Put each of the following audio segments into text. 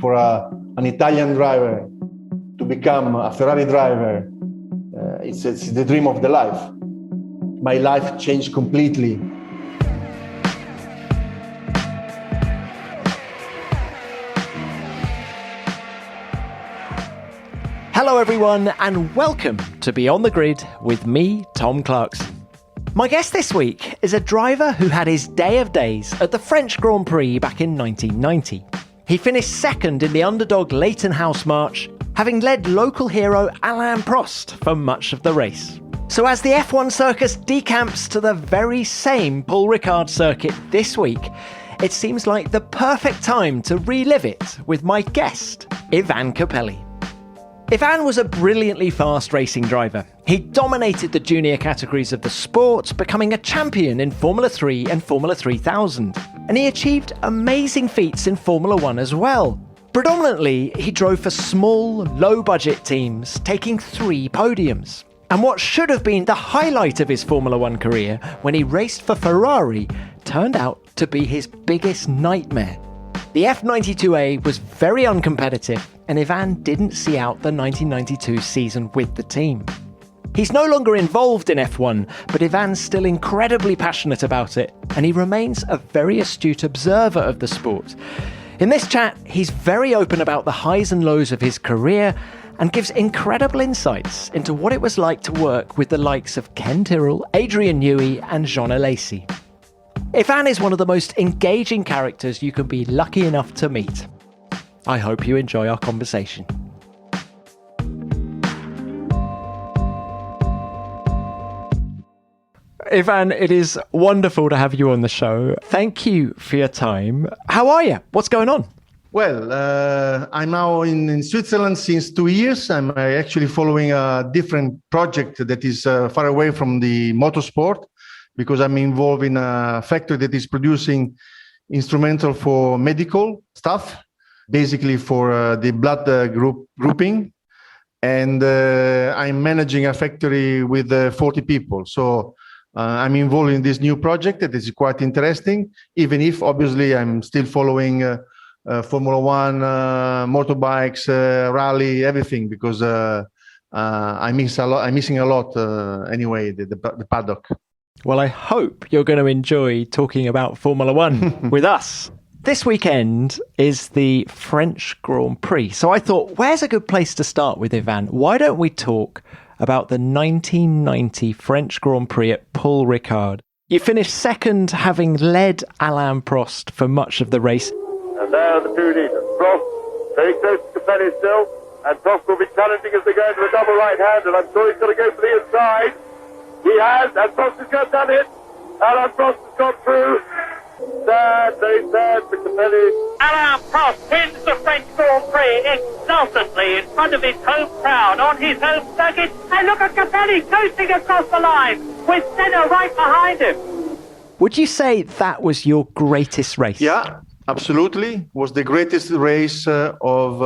for an Italian driver to become a Ferrari driver, it's the dream of the life. My life changed completely. Hello everyone and welcome to Beyond the Grid with me, Tom Clarkson. My guest this week is a driver who had his day of days at the French Grand Prix back in 1990. He finished second in the underdog Leighton House March, having led local hero Alain Prost for much of the race. So as the F1 circus decamps to the very same Paul Ricard circuit this week, it seems like the perfect time to relive it with my guest, Ivan Capelli. Ivan was a brilliantly fast racing driver. He dominated the junior categories of the sport, becoming a champion in Formula 3 and Formula 3000. And he achieved amazing feats in Formula 1 as well. Predominantly, he drove for small, low-budget teams, taking 3 podiums. And what should have been the highlight of his Formula 1 career, when he raced for Ferrari, turned out to be his biggest nightmare. The F92A was very uncompetitive, and Ivan didn't see out the 1992 season with the team. He's no longer involved in F1, but Ivan's still incredibly passionate about it, and he remains a very astute observer of the sport. In this chat, he's very open about the highs and lows of his career, and gives incredible insights into what it was like to work with the likes of Ken Tyrrell, Adrian Newey, and Jean Alesi. Ivan is one of the most engaging characters you can be lucky enough to meet. I hope you enjoy our conversation. Ivan, it is wonderful to have you on the show. Thank you for your time. How are you? What's going on? Well, I'm now in Switzerland since 2 years. I'm actually following a different project that is far away from the motorsport, because I'm involved in a factory that is producing instrumental for medical stuff, basically for the blood grouping. And I'm managing a factory with 40 people. So I'm involved in this new project that is quite interesting, even if obviously I'm still following Formula 1, motorbikes, rally, everything, because I'm missing a lot anyway, the paddock. Well, I hope you're going to enjoy talking about Formula 1 with us. This weekend is the French Grand Prix. So I thought, where's a good place to start with, Ivan? Why don't we talk about the 1990 French Grand Prix at Paul Ricard? You finished second, having led Alain Prost for much of the race. And there are the 2 leaders. Prost very close to Capelli still, and Prost will be challenging as they go into the double right hand, and I'm sure he's going to go for the inside. He has, and Prost has got done it. Alain Prost has got through. Sad, very sad for Capelli. Alain Prost wins the French Grand Prix exultantly in front of his home crowd on his home circuit. And look at Capelli coasting across the line with Senna right behind him. Would you say that was your greatest race? Yeah, absolutely. It was the greatest race of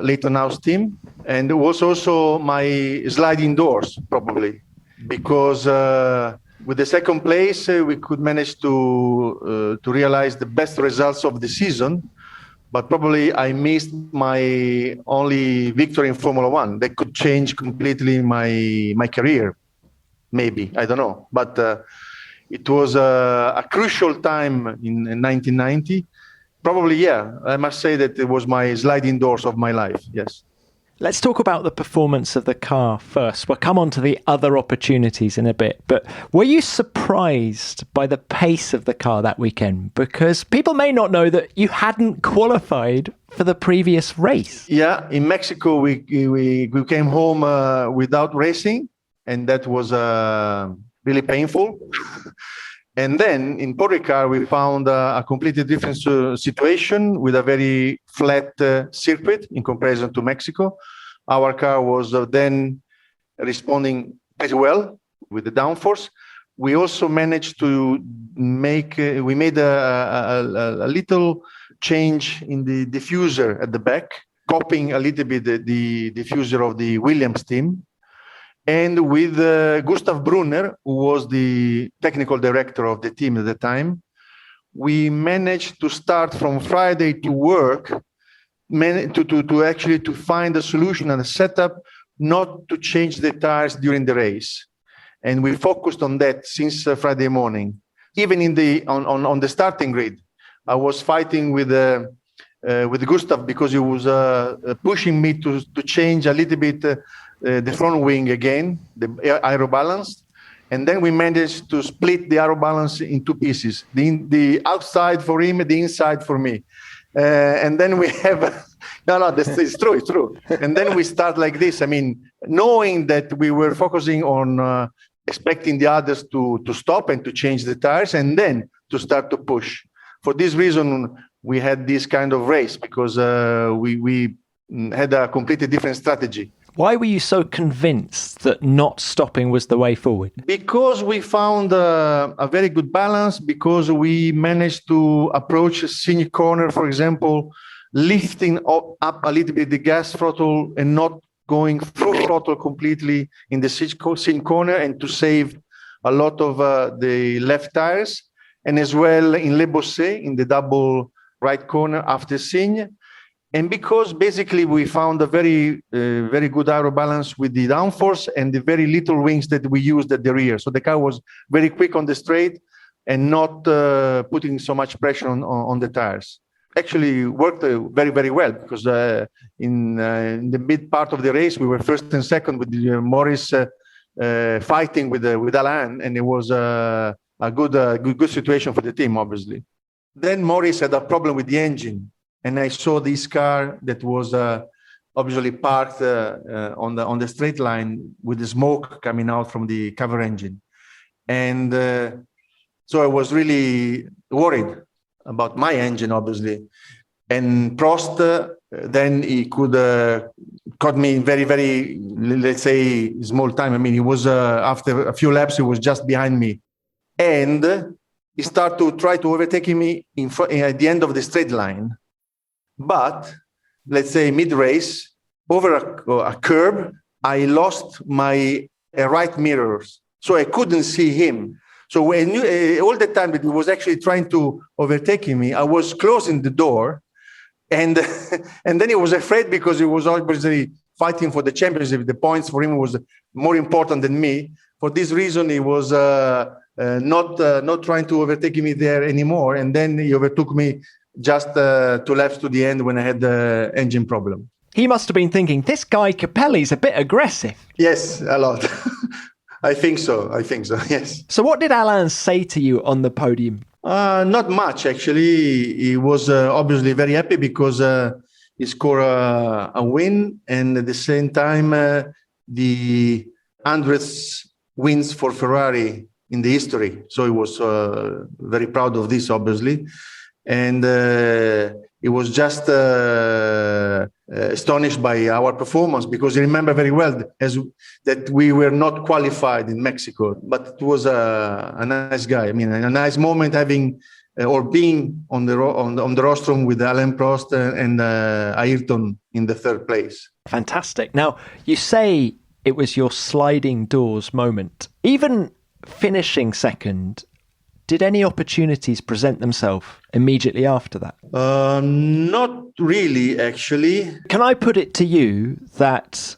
Leighton House team. And it was also my sliding doors, probably. Because with the second place, we could manage to realize the best results of the season. But probably I missed my only victory in Formula 1. That could change completely my career, maybe. I don't know. But it was a crucial time in 1990. Probably, yeah, I must say that it was my sliding doors of my life, yes. Let's talk about the performance of the car first. We'll come on to the other opportunities in a bit. But were you surprised by the pace of the car that weekend? Because people may not know that you hadn't qualified for the previous race. Yeah, in Mexico, we came home without racing, and that was really painful. And then in Paul Ricard, we found a completely different situation with a very flat circuit in comparison to Mexico. Our car was then responding pretty well with the downforce. We also managed to made a little change in the diffuser at the back, copying a little bit the diffuser of the Williams team. And with Gustav Brunner, who was the technical director of the team at the time, we managed to start from Friday to work actually to find a solution and a setup not to change the tires during the race. And we focused on that since Friday morning. Even on the starting grid, I was fighting with Gustav because he was pushing me to change a little bit the front wing again, the aero balance. And then we managed to split the aero balance in two pieces, the outside for him, the inside for me. And then we have, it's true. And then we start like this. I mean, knowing that we were focusing on expecting the others to stop and to change the tires and then to start to push. For this reason, we had this kind of race because we had a completely different strategy. Why were you so convinced that not stopping was the way forward? Because we found a very good balance, because we managed to approach a scenic corner, for example, lifting up a little bit the gas throttle and not going full throttle completely in the scenic corner, and to save a lot of the left tires. And as well in Le Bossé, in the double right corner after Signe. And because basically we found a very good aero balance with the downforce and the very little wings that we used at the rear. So the car was very quick on the straight and not putting so much pressure on the tires. Actually worked very, very well, because in the mid part of the race, we were first and second with Maurice fighting with Alain, and it was a good situation for the team, obviously. Then Maurice had a problem with the engine. And I saw this car that was obviously parked on the straight line with the smoke coming out from the cover engine. And so I was really worried about my engine, obviously. And Prost, then he could caught me in very, very, let's say, small time. I mean, he was, after a few laps, he was just behind me. And he started to try to overtake me at the end of the straight line. But let's say mid-race, over a curb, I lost my right mirrors, so I couldn't see him. So when all the time that he was actually trying to overtake me, I was closing the door, and then he was afraid, because he was obviously fighting for the championship. The points for him was more important than me. For this reason, he was not trying to overtake me there anymore, and then he overtook me just 2 laps to the end when I had the engine problem. He must have been thinking, this guy Capelli's a bit aggressive. Yes, a lot. I think so, yes. So what did Alain say to you on the podium? Not much, actually. He was obviously very happy because he scored a win, and at the same time, the 100th wins for Ferrari in the history. So he was very proud of this, obviously. And he was just astonished by our performance, because he remembered very well that we were not qualified in Mexico. But it was a nice guy. I mean, a nice moment having or being on the rostrum with Alain Prost and Ayrton in the third place. Fantastic. Now, you say it was your sliding doors moment. Even finishing second, did any opportunities present themselves immediately after that? Not really, actually. Can I put it to you that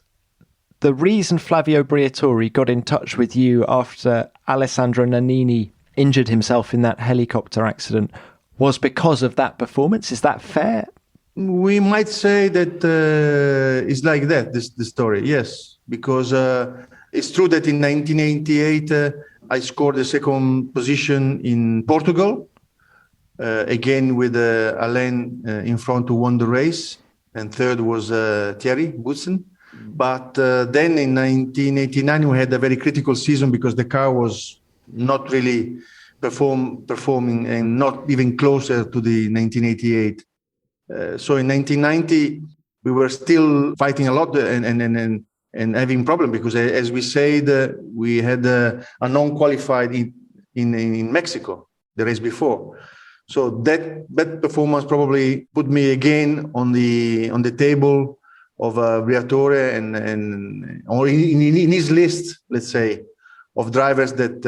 the reason Flavio Briatore got in touch with you after Alessandro Nannini injured himself in that helicopter accident was because of that performance? Is that fair? We might say that it's like that, the story, yes. Because it's true that in 1988, I scored the second position in Portugal, again with Alain in front who won the race, and third was Thierry Boutsen. But then in 1989, we had a very critical season because the car was not really performing and not even closer to the 1988. So in 1990, we were still fighting a lot and having problem because, as we said, we had a non-qualified in Mexico the race before. So that performance probably put me again on the table of Briatore or in his list, let's say, of drivers that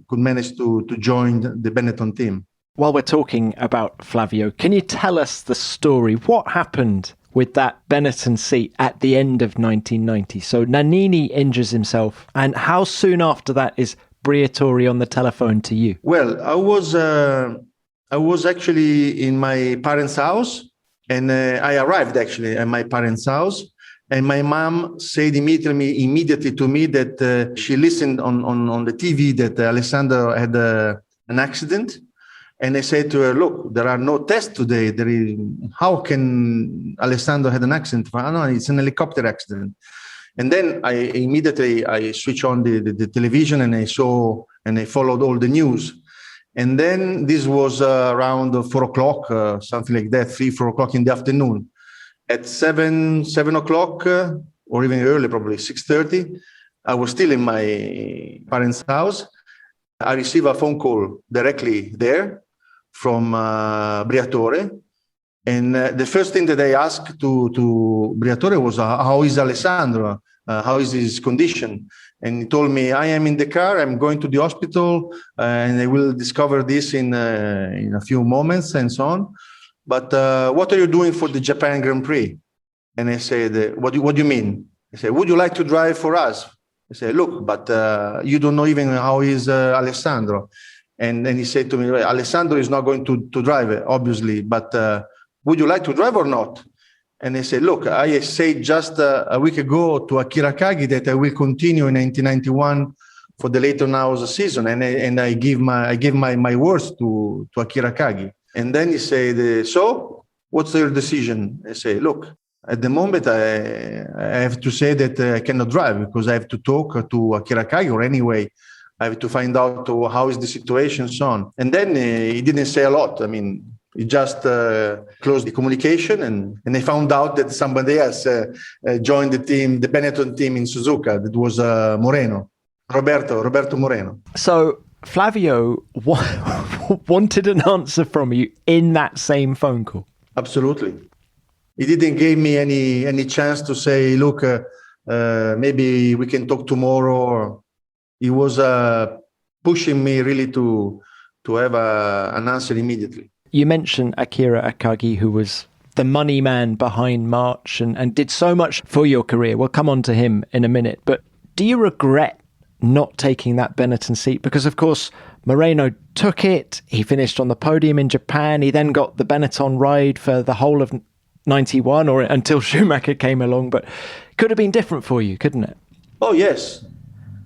could manage to join the Benetton team. while we're talking about Flavio, can you tell us the story? What happened with that Benetton seat at the end of 1990? So Nannini injures himself, and how soon after that is Briatore on the telephone to you? Well, I was actually in my parents' house, and I arrived actually at my parents' house. And my mom said immediately to me that she listened on the TV that Alessandro had an accident. And I said to her, look, there are no tests today. How can Alessandro had an accident? Oh, no, it's an helicopter accident. And then I immediately switched on the television and I saw and I followed all the news. And then this was around 4 o'clock, something like that, 4 o'clock in the afternoon. At 7 o'clock, or even early, probably 6:30, I was still in my parents' house. I received a phone call directly there from Briatore. And the first thing that I asked to Briatore was, how is Alessandro? How is his condition? And he told me, I am in the car, I'm going to the hospital, and I will discover this in a few moments and so on. But what are you doing for the Japan Grand Prix? And I said, what do you mean? I said, would you like to drive for us? I said, look, but you don't know even how is Alessandro. And then he said to me, well, Alessandro is not going to drive it, obviously, but would you like to drive or not? And I said, look, I said just a week ago to Akira Kagi that I will continue in 1991 for the Late Hours season. And I give my words to Akira Kagi. And then he said, so what's your decision? I say, look, at the moment, I have to say that I cannot drive because I have to talk to Akira Kagi, or anyway, I have to find out how is the situation, so on. And then he didn't say a lot. I mean, he just closed the communication, and I found out that somebody else joined the team, the Benetton team in Suzuka. That was Moreno, Roberto Moreno. So Flavio wanted an answer from you in that same phone call. Absolutely. He didn't give me any chance to say, look, maybe we can talk tomorrow. He was pushing me really to have an answer immediately. You mentioned Akira Akagi, who was the money man behind March and did so much for your career. We'll come on to him in a minute. But do you regret not taking that Benetton seat? Because, of course, Moreno took it. He finished on the podium in Japan. He then got the Benetton ride for the whole of 91 or until Schumacher came along. But it could have been different for you, couldn't it? Oh, yes.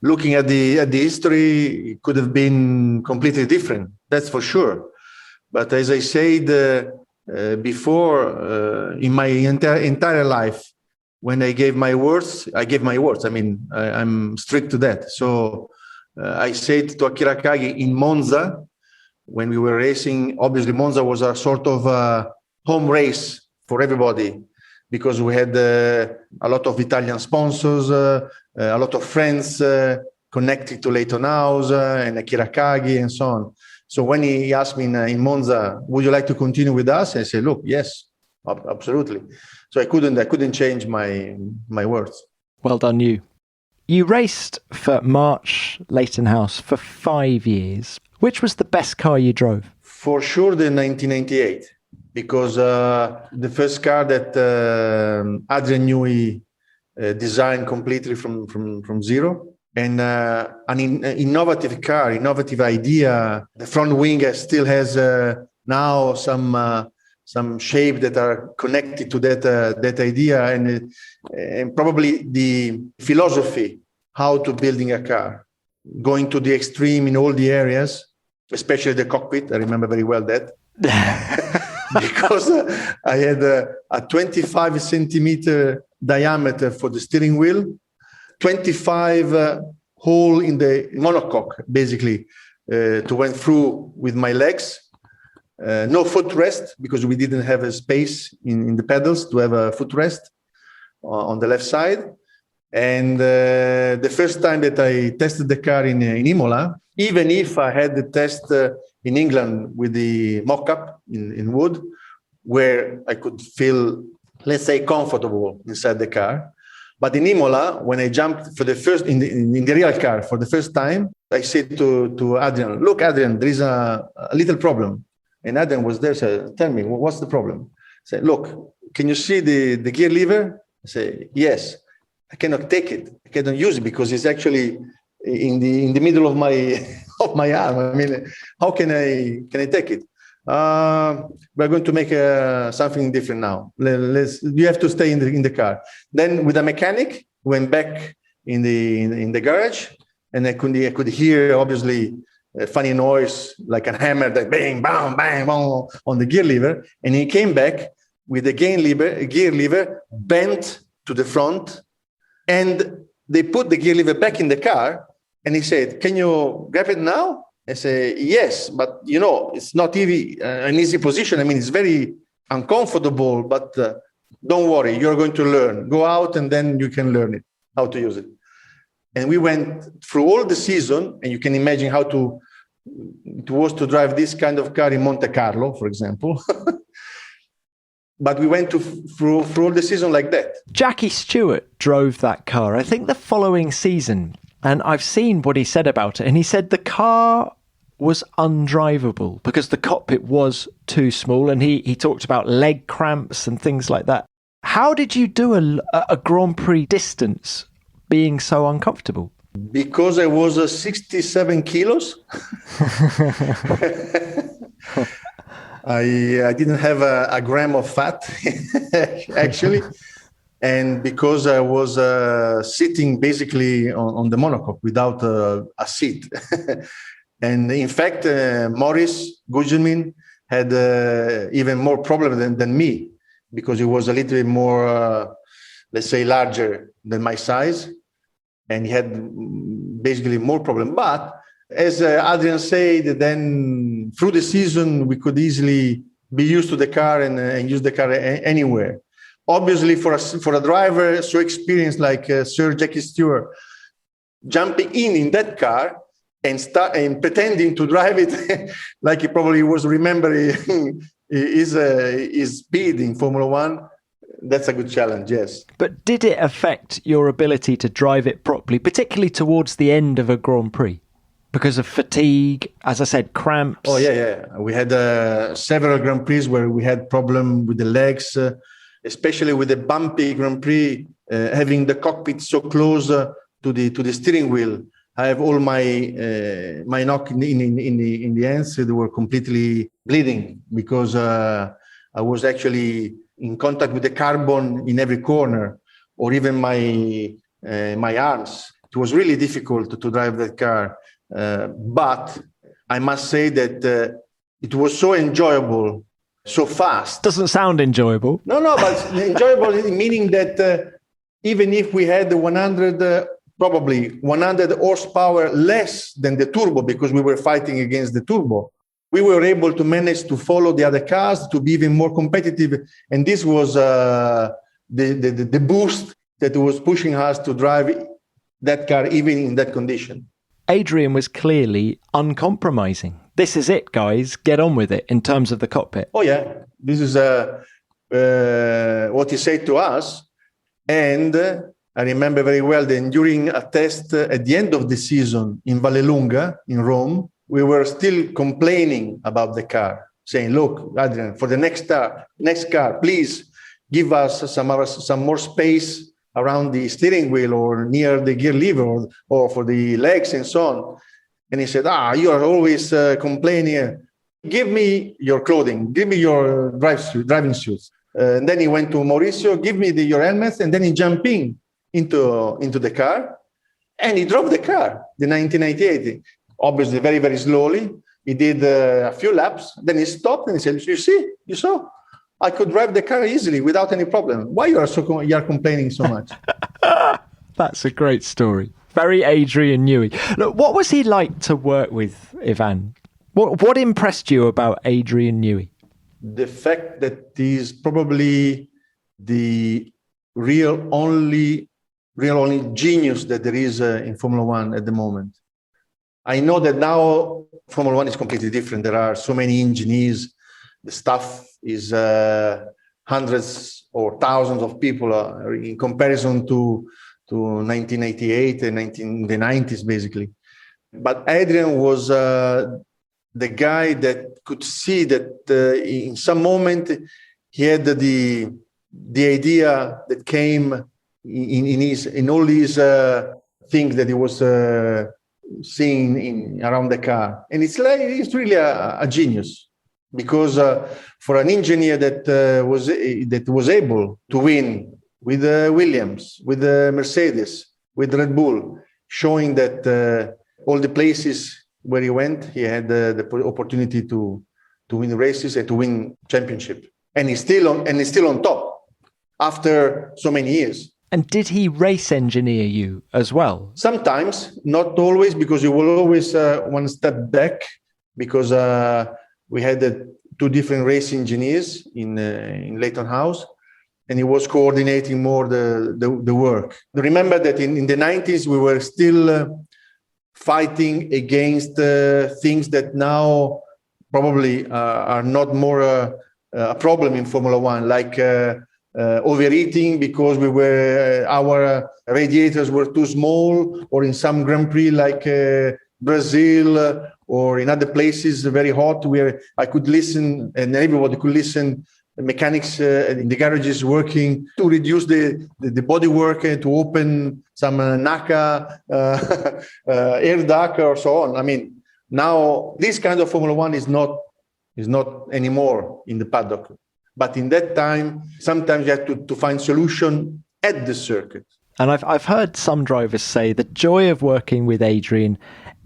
Looking at the history, it could have been completely different. That's for sure. But as I said before, in my entire life, when I gave my words, I gave my words. I mean, I'm strict to that. So I said to Akira Kagi in Monza, when we were racing, obviously Monza was a sort of home race for everybody because we had a lot of Italian sponsors, a lot of friends connected to Leighton House and Akira Kagi and so on. So when he asked me in Monza, would you like to continue with us? I said, look, yes, absolutely. So I couldn't change my words. Well done, you. You raced for March Leighton House for 5 years. Which was the best car you drove? For sure, the 1998, because the first car that Adrian Newey designed completely from zero. And an innovative car, innovative idea. The front wing still has now some shape that are connected to that idea, and probably the philosophy how to building a car, going to the extreme in all the areas, especially the cockpit. I remember very well that because I had a 25 centimeter diameter for the steering wheel. 25 hole in the monocoque, basically, to went through with my legs. No footrest, because we didn't have a space in the pedals to have a footrest on the left side. And the first time that I tested the car in Imola, even if I had the test in England with the mock-up in wood, where I could feel, let's say, comfortable inside the car. But in Imola, when I jumped for the first in the real car for the first time, I said to Adrian, "Look, Adrian, there is a little problem. And Adrian was there, said, tell me, what's the problem? I said, look, can you see the gear lever? I say, yes. I cannot take it. I cannot use it because it's actually in the middle of my of my arm. I mean, how can I take it? We're going to make something different now. You have to stay in the car. Then with a mechanic, went back in the garage, and I could hear obviously a funny noise like a hammer that bang, bang, bang, bang on the gear lever. And he came back with the gear lever bent to the front, and they put the gear lever back in the car. And he said, "Can you grab it now?" I say, "Yes, but it's not an easy position. I mean, it's very uncomfortable, but don't worry, you're going to learn. Go out and then you can learn it, how to use it." And we went through all the season, and you can imagine how it was to drive this kind of car in Monte Carlo, for example. But we went through all the season like that. Jackie Stewart drove that car, I think the following season. And I've seen what he said about it. And he said the car was undrivable because the cockpit was too small. And he talked about leg cramps and things like that. How did you do a Grand Prix distance being so uncomfortable? Because I was 67 kilos. I didn't have a gram of fat, actually. And because I was sitting basically on the monocoque without a seat. And in fact, Maurice Gugelmin had even more problem than me, because he was a little bit more, let's say, larger than my size. And he had basically more problem. But as Adrian said, then through the season, we could easily be used to the car and use the car anywhere. Obviously, for a driver so experienced like Sir Jackie Stewart, jumping in that car and pretending to drive it like he probably was remembering his speed in Formula One, that's a good challenge, yes. But did it affect your ability to drive it properly, particularly towards the end of a Grand Prix? Because of fatigue, as I said, cramps? Oh, yeah. We had several Grand Prix where we had problem with the legs, especially with the bumpy Grand Prix, having the cockpit so close to the steering wheel. I have all my knock in the ends. They were completely bleeding because I was actually in contact with the carbon in every corner, or even my arms. It was really difficult to drive that car. But I must say that it was so enjoyable, so fast. Doesn't sound enjoyable. No, but enjoyable meaning that even if we had 100 horsepower less than the turbo, because we were fighting against the turbo, we were able to manage to follow the other cars, to be even more competitive. And this was the boost that was pushing us to drive that car even in that condition. Adrian was clearly uncompromising. This is it, guys. Get on with it in terms of the cockpit. Oh, yeah. This is what he said to us. And I remember very well that during a test at the end of the season in Vallelunga, in Rome, we were still complaining about the car, saying, look, Adrian, for the next car, please give us some more space around the steering wheel or near the gear lever or for the legs and so on. And he said, you are always complaining. Give me your clothing. Give me your driving suits. And then he went to Mauricio, give me your helmets. And then he jumped into the car and he drove the car, the 1998. Obviously, very, very slowly. He did a few laps. Then he stopped and he said, you saw? I could drive the car easily without any problem. Why you are complaining so much? That's a great story. Very Adrian Newey. Look, what was he like to work with, Ivan? What impressed you about Adrian Newey? The fact that he's probably the real only genius that there is in Formula One at the moment. I know that now Formula One is completely different. There are so many engineers. The staff is hundreds or thousands of people in comparison to 1988 and the 90s, basically. But Adrian was the guy that could see that in some moment he had the idea that came in all these things that he was seeing around the car, and it's really a genius, because for an engineer that was able to win with Williams, with Mercedes, with Red Bull, showing that all the places where he went, he had the opportunity to win races and to win championship, and he's still on top after so many years. And did he race engineer you as well? Sometimes, not always, because you will always one step back, because we had two different race engineers in Leighton House, and he was coordinating more the work. Remember that in the 90s, we were still fighting against things that now probably are not more a problem in Formula One, like overheating because our radiators were too small, or in some Grand Prix like Brazil or in other places very hot, where I could listen and everybody could listen, mechanics in the garages working to reduce the body work, to open some NACA air duct or so on. I mean, now this kind of Formula One is not anymore in the paddock. But in that time, sometimes you have to find solution at the circuit. And I've heard some drivers say the joy of working with Adrian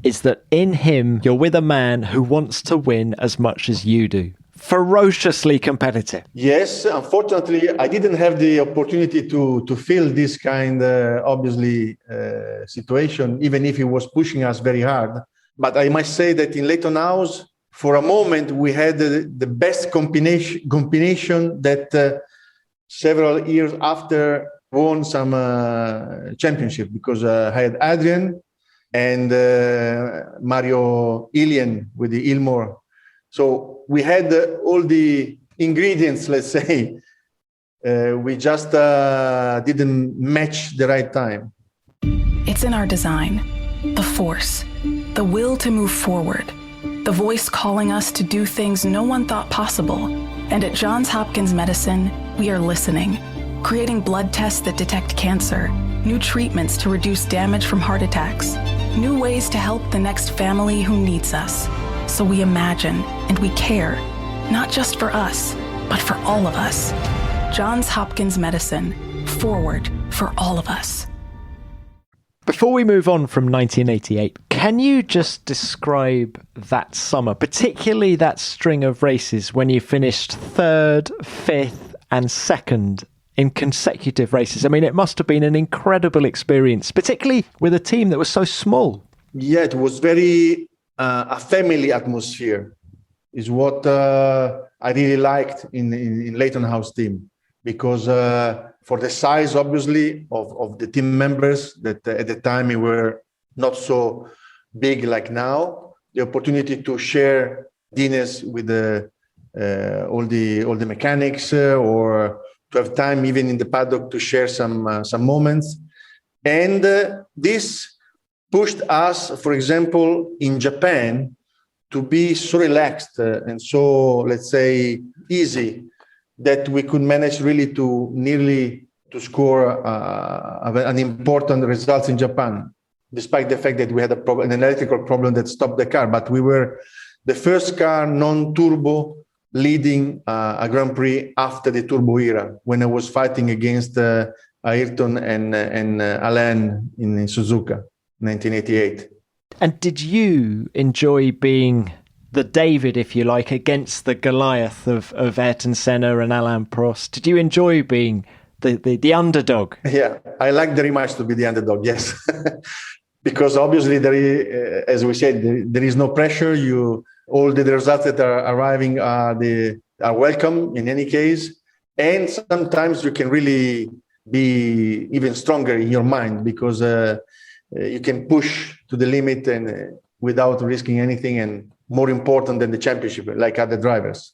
is that in him, you're with a man who wants to win as much as you do. Ferociously competitive. Yes, unfortunately, I didn't have the opportunity to feel this kind, obviously, situation, even if he was pushing us very hard. But I must say that in Leighton House, for a moment, we had the best combination that several years after won some championship, because I had Adrian and Mario Ilian with the Ilmor. So we had all the ingredients, let's say. We just didn't match the right time. It's in our design, the force, the will to move forward, the voice calling us to do things no one thought possible. And at Johns Hopkins Medicine, we are listening, creating blood tests that detect cancer, new treatments to reduce damage from heart attacks, new ways to help the next family who needs us. So we imagine and we care, not just for us, but for all of us. Johns Hopkins Medicine, forward for all of us. Before we move on from 1988, can you just describe that summer, particularly that string of races when you finished third, fifth, and second in consecutive races? I mean, it must have been an incredible experience, particularly with a team that was so small. Yeah, it was very a family atmosphere, is what I really liked in Leighton House team, because for the size, obviously, of the team members, that at the time we were not so big like now, the opportunity to share dinners with all the mechanics, or to have time even in the paddock to share some moments. And this pushed us, for example, in Japan, to be so relaxed and so, let's say, easy, that we could manage really to score an important result in Japan, despite the fact that we had an electrical problem that stopped the car. But we were the first car non-turbo leading a Grand Prix after the turbo era, when I was fighting against Ayrton and Alain in Suzuka, 1988. And did you enjoy being the David, if you like, against the Goliath of Ayrton Senna and Alain Prost? Did you enjoy being the underdog? Yeah, I like very much to be the underdog, yes. Because obviously, as we said, there is no pressure. All the results that are arriving are welcome in any case. And sometimes you can really be even stronger in your mind, because you can push to the limit and without risking anything, and more important than the championship, like other drivers.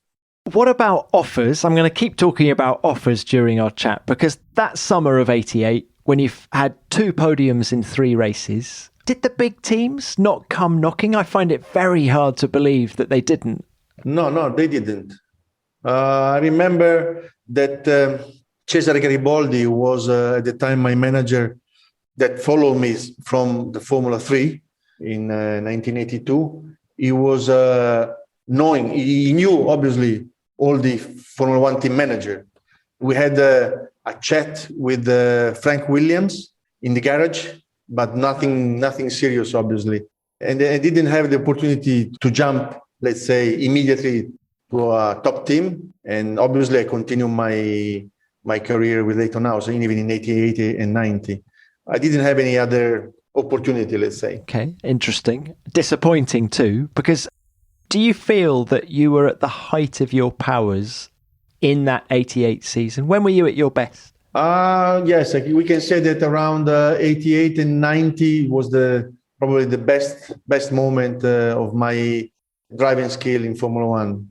What about offers? I'm going to keep talking about offers during our chat, because that summer of 88, when you've had 2 podiums in 3 races, Did the big teams not come knocking? I find it very hard to believe that they didn't. No, they didn't. I remember that Cesare Garibaldi was at the time my manager that followed me from the Formula 3 in 1982. He was he knew obviously all the Formula 1 team manager. We had a chat with Frank Williams in the garage, but nothing serious, obviously. And I didn't have the opportunity to jump, let's say, immediately to a top team. And obviously, I continue my career with Leighton House, even in 88 and 90. I didn't have any other opportunity, let's say. Okay, interesting. Disappointing too, because do you feel that you were at the height of your powers in that 88 season? When were you at your best? Yes, we can say that around 88 and 90 was probably the best moment of my driving skill in Formula 1.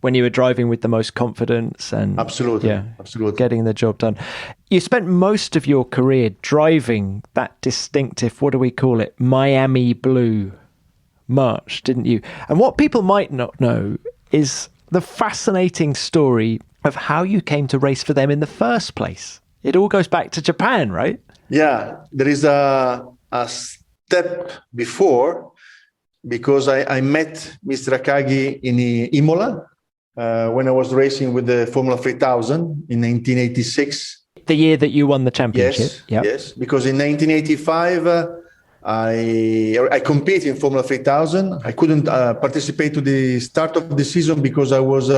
When you were driving with the most confidence and absolutely getting the job done. You spent most of your career driving that distinctive, what do we call it, Miami Blue March, didn't you? And what people might not know is the fascinating story of how you came to race for them in the first place. It all goes back to Japan, right? Yeah, there is a step before, because I met Mr. Akagi in Imola when I was racing with the Formula 3000 in 1986. The year that you won the championship. Yes, because in 1985 I competed in Formula 3000. I couldn't participate to the start of the season because I was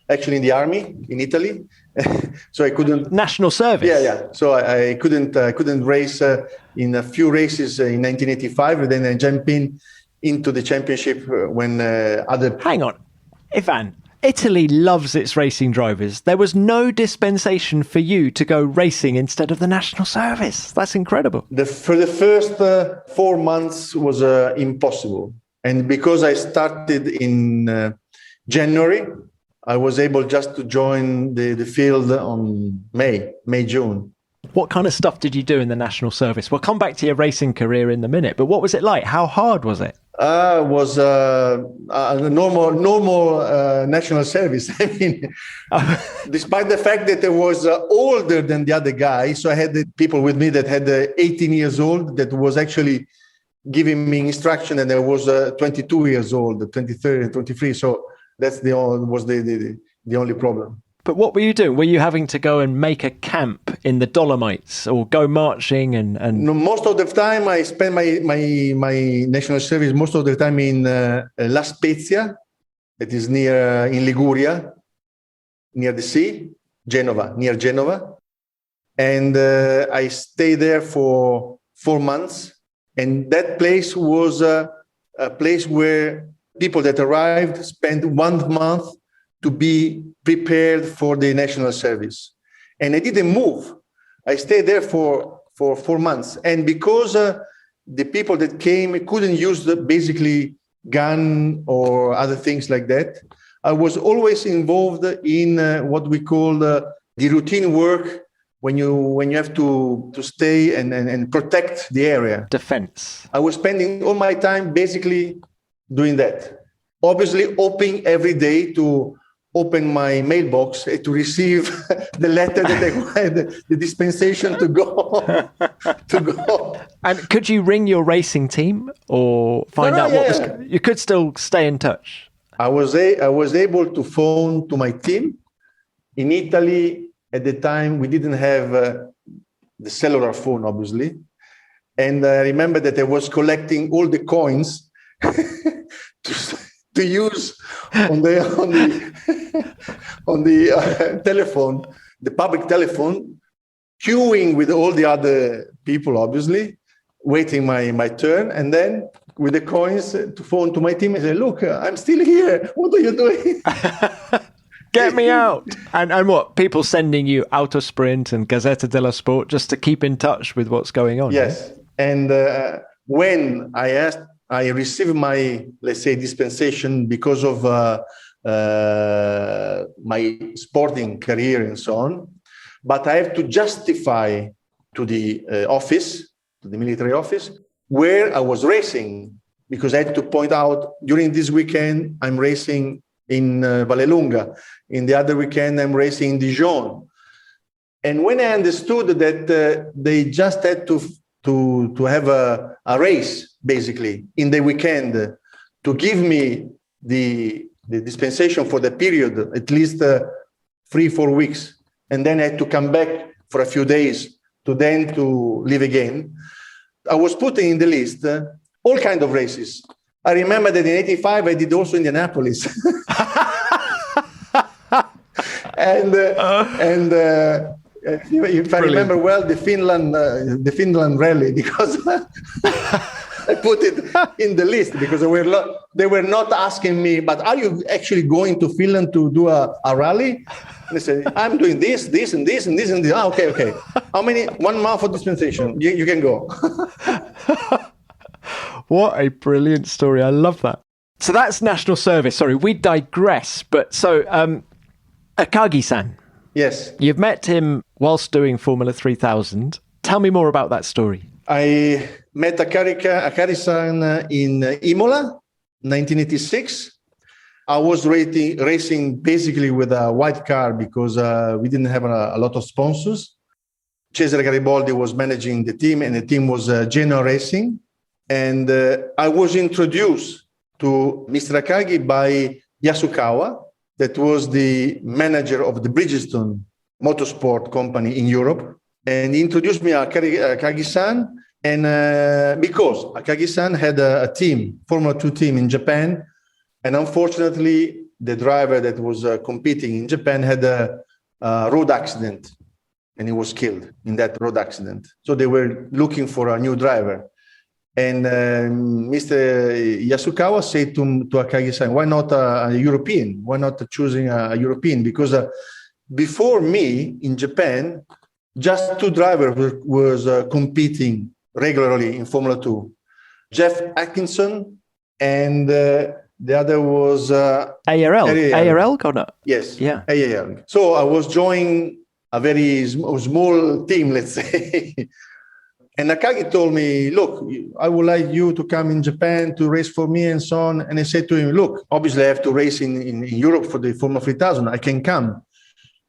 actually in the army in Italy, so I couldn't. National service. Yeah. So I couldn't race in a few races in 1985, and then I jumped into the championship when other. Hang on, Ivan. Italy loves its racing drivers. There was no dispensation for you to go racing instead of the national service. That's incredible. For the first 4 months was impossible. And because I started in January, I was able just to join the field on May, June. What kind of stuff did you do in the national service? We'll come back to your racing career in a minute, but what was it like? How hard was it? Was a normal national service. I mean, despite the fact that I was older than the other guy, so I had the people with me that had 18 years old that was actually giving me instruction, and I was 22 years old, 23 and 23. So that's the only problem. But what were you doing? Were you having to go and make a camp in the Dolomites or go marching and... No, most of the time I spent my national service most of the time in La Spezia, that is in Liguria, near the sea, near Genova. And I stayed there for 4 months. And that place was a place where people that arrived spent 1 month to be prepared for the national service. And I didn't move. I stayed there for 4 months. And because the people that came couldn't use basically gun or other things like that, I was always involved in what we call the routine work when you have to stay and protect the area. Defense. I was spending all my time basically doing that. Obviously, hoping every day to open my mailbox to receive the letter that I had, the dispensation to go. And could you ring your racing team or find out what was... You could still stay in touch. I was able to phone to my team. In Italy, at the time, we didn't have the cellular phone, obviously. And I remember that I was collecting all the coins to use on the telephone, the public telephone, queuing with all the other people, obviously, waiting my turn, and then with the coins to phone to my team and say, "Look, I'm still here. What are you doing? Get me out!" And what, people sending you Autosprint and Gazzetta dello Sport just to keep in touch with what's going on? Yes, yeah? And when I received my, let's say, dispensation because of my sporting career and so on. But I have to justify to the office, to the military office, where I was racing, because I had to point out during this weekend, I'm racing in Vallelunga. In the other weekend, I'm racing in Dijon. And when I understood that they just had to have a race, basically, in the weekend to give me the dispensation for the period, at least 3-4 weeks. And then I had to come back for a few days to live again. I was putting in the list all kinds of races. I remember that in 85, I did also Indianapolis. and if I remember well, the Finland rally, because I put it in the list because they were not asking me, but are you actually going to Finland to do a rally? And I said, I'm doing this, and this, and this, and this. Ah, okay. How many? 1 month of dispensation. You can go. What a brilliant story. I love that. So that's national service. Sorry, we digress. But so, Akagi-san. Yes. You've met him whilst doing Formula 3000. Tell me more about that story. I met Akari-san in Imola, 1986. I was racing basically with a white car because we didn't have a lot of sponsors. Cesare Garibaldi was managing the team, and the team was Genoa Racing. And I was introduced to Mr. Akagi by Yasukawa, that was the manager of the Bridgestone motorsport company in Europe. And he introduced me to Akagi-san, and because Akagi-san had a team, Formula 2 team in Japan, and unfortunately, the driver that was competing in Japan had a road accident, and he was killed in that road accident. So they were looking for a new driver. And Mr. Yasukawa said to Akagi-san, why not a European? Why not choosing a European? Because before me in Japan, just 2 drivers was competing regularly in Formula 2. Jeff Atkinson and the other was... ARL. ARL, Connor? Yes. Yeah. ARL. So I was joining a very small team, let's say. And Akagi told me, look, I would like you to come in Japan to race for me and so on. And I said to him, look, obviously I have to race in Europe for the Formula 3000. I can come,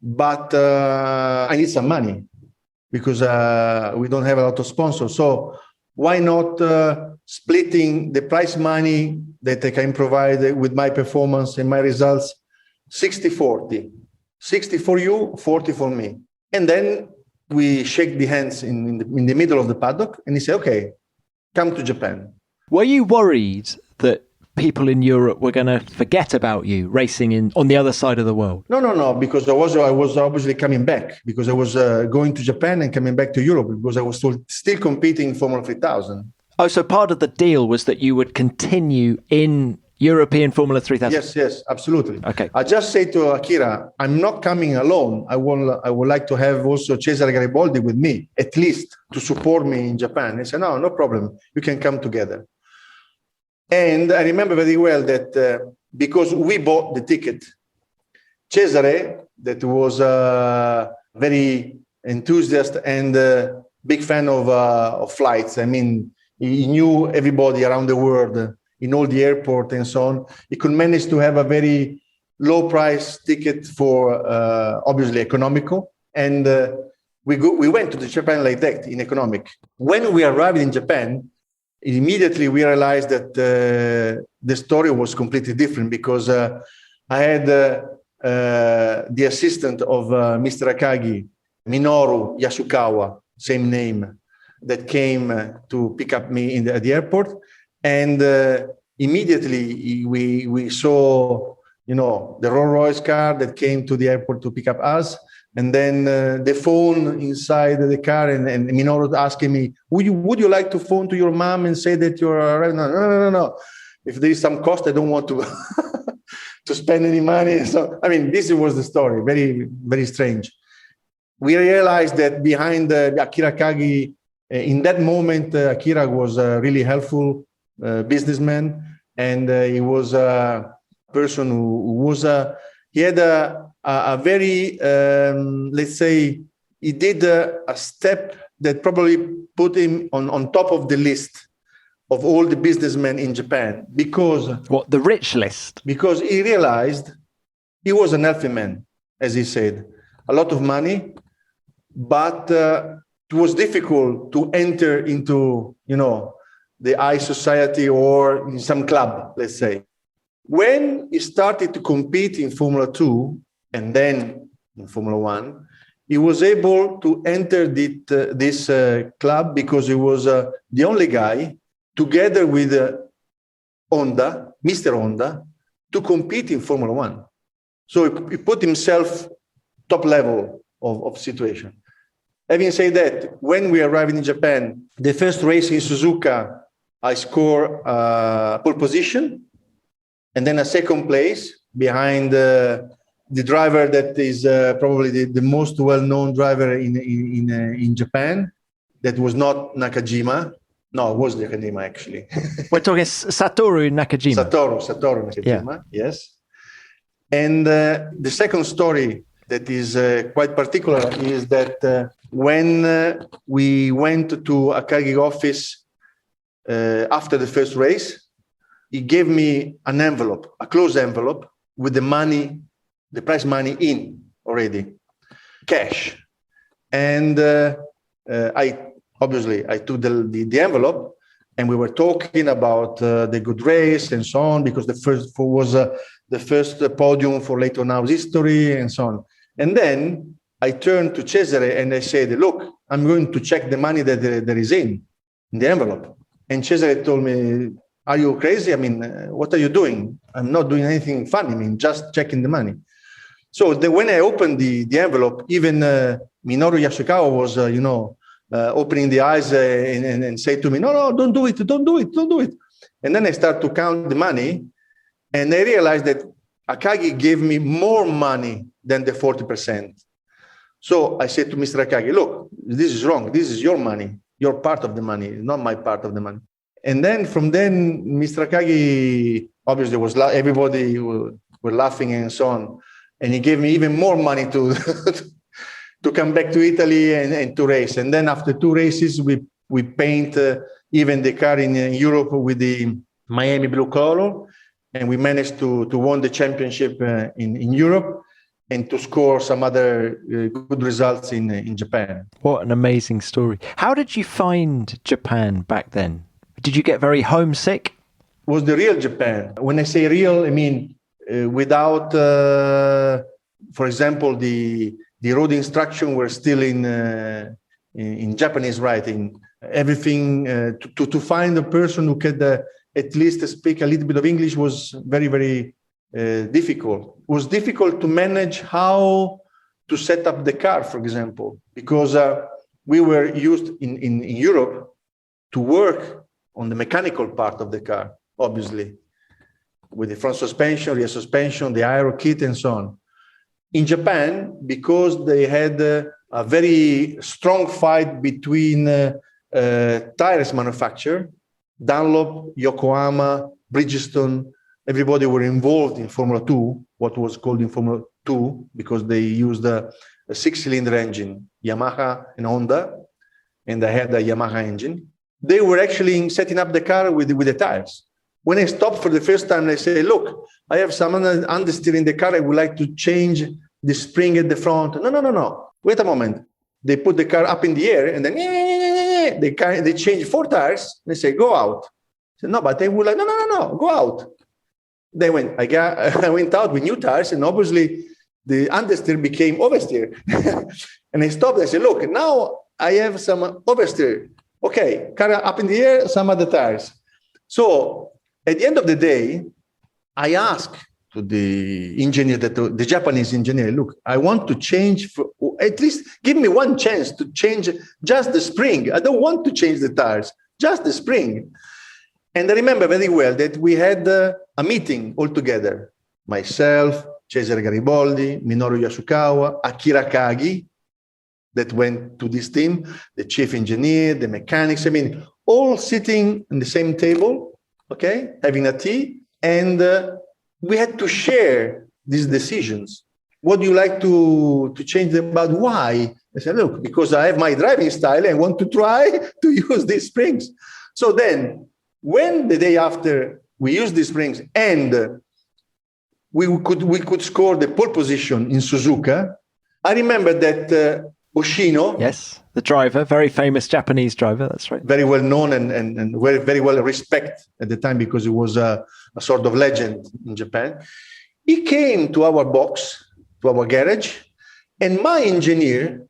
but I need some money because we don't have a lot of sponsors. So why not splitting the prize money that I can provide with my performance and my results, 60-40. 60 for you, 40 for me. And then we shake the hands in the middle of the paddock, and he said, okay, come to Japan. Were you worried that people in Europe were going to forget about you racing on the other side of the world? No, because I was obviously coming back, because I was going to Japan and coming back to Europe, because I was still competing in Formula 3000. Oh, so part of the deal was that you would continue in European Formula 3000? Yes, absolutely. Okay. I just say to Akira, I'm not coming alone. I would like to have also Cesare Garibaldi with me, at least to support me in Japan. He said, no problem. You can come together. And I remember very well that because we bought the ticket, Cesare, that was very enthusiastic and big fan of flights. I mean, he knew everybody around the world in all the airport and so on. He could manage to have a very low price ticket for obviously economical. And we went to the Japan like that in economic. When we arrived in Japan, immediately we realized that the story was completely different, because I had the assistant of Mr. Akagi, Minoru Yasukawa, same name, that came to pick up me at the airport. And immediately we saw, the Rolls-Royce car that came to the airport to pick up us. And then the phone inside the car, and Minoru asking me, would you like to phone to your mom and say that you're arriving? No. If there is some cost, I don't want to to spend any money. So, this was the story. Very, very strange. We realized that behind Akira Akagi, in that moment, Akira was really helpful businessman, and he was a person who was he had a very let's say, he did a step that probably put him on top of the list of all the businessmen in Japan because What, the rich list? because he realized he was an healthy man, as he said, a lot of money, but it was difficult to enter into, the high society or in some club, let's say. When he started to compete in Formula 2 and then in Formula 1, he was able to enter this club because he was the only guy, together with Honda, Mr. Honda, to compete in Formula 1. So he put himself top level of situation. Having said that, when we arrived in Japan, the first race in Suzuka, I scored pole position, and then a second place behind the driver that is probably the most well-known driver in Japan. That was not Nakajima. No, it was Nakajima, actually. We're talking Satoru Nakajima. Satoru Nakajima, yes. And the second story that is quite particular is that when we went to Akagi office after the first race, he gave me an envelope, a closed envelope with the money, the prize money in already, cash. And I took the envelope, and we were talking about the good race and so on, because the first was the first podium for Leighton House history and so on. And then I turned to Cesare and I said, look, I'm going to check the money that there is in the envelope. And Cesare told me, are you crazy? I mean, what are you doing? I'm not doing anything funny. I mean, just checking the money. So when I opened the envelope, even Minoru Yasukawa was, opening the eyes and say to me, no, don't do it. And then I start to count the money, and I realized that Akagi gave me more money than the 40%. So I said to Mr. Akagi, look, this is wrong. This is your money. Your part of the money, not my part of the money. And then from then, Mr. Akagi obviously was everybody were laughing and so on. And he gave me even more money to to come back to Italy and to race. And then after 2 races, we paint even the car in Europe with the Miami blue color. And we managed to win the championship in Europe and to score some other good results in Japan. What an amazing story. How did you find Japan back then? Did you get very homesick? It was the real Japan. When I say real, I mean without, for example, the road instruction were still in Japanese writing. Everything to find a person who could at least speak a little bit of English was very, very difficult. It was difficult to manage how to set up the car, for example, because we were used in Europe to work on the mechanical part of the car, obviously, with the front suspension, rear suspension, the aero kit, and so on. In Japan, because they had a very strong fight between tires manufacturer, Dunlop, Yokohama, Bridgestone, everybody were involved in Formula 2, what was called in Formula 2, because they used a 6-cylinder engine, Yamaha and Honda, and they had a Yamaha engine. They were actually setting up the car with the tires. When I stopped for the first time, I say, look, I have some understeer in the car. I would like to change the spring at the front. No. Wait a moment. They put the car up in the air and then they change 4 tires. They say, go out. I said, no, but they would like, no, go out. They went, I went out with new tires, and obviously the understeer became oversteer. And I stopped. I said, look, now I have some oversteer. Okay, car up in the air, some other tires. So at the end of the day, I asked to the engineer, the Japanese engineer, look, I want to change, at least give me one chance to change just the spring. I don't want to change the tires, just the spring. And I remember very well that we had a meeting all together. Myself, Cesare Garibaldi, Minoru Yasukawa, Akira Kagi, that went to this team, the chief engineer, the mechanics, all sitting on the same table, okay, having a tea. And we had to share these decisions. What do you like to change them about? Why? I said, look, because I have my driving style and want to try to use these springs. So then When the day after we used these springs and we could score the pole position in Suzuka, I remember that Oshino, Yes, the driver, very famous Japanese driver, that's right. very well known and very, very well respected at the time because he was a sort of legend in Japan. He came to our box, to our garage, and my engineer,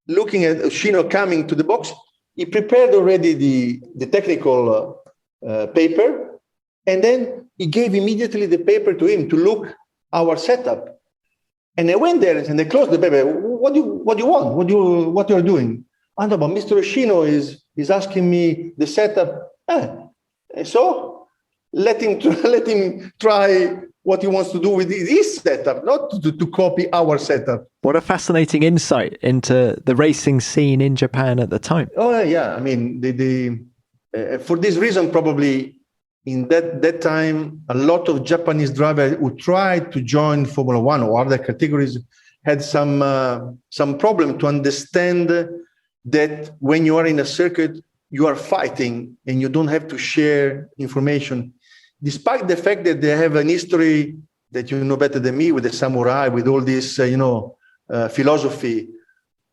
looking at Oshino coming to the box, he prepared already the technical paper, and then he gave immediately the paper to him to look our setup. And I went there and they closed the paper. What do you want? What you're doing? I know, but Mr. Oshino is asking me the setup. So let him try what he wants to do with his setup, not to copy our setup. What a fascinating insight into the racing scene in Japan at the time. Oh yeah, I mean, for this reason, probably in that time, a lot of Japanese drivers who tried to join Formula One or other categories had some problem to understand that when you are in a circuit, you are fighting and you don't have to share information, despite the fact that they have an history that you know better than me with the samurai, with all this, philosophy.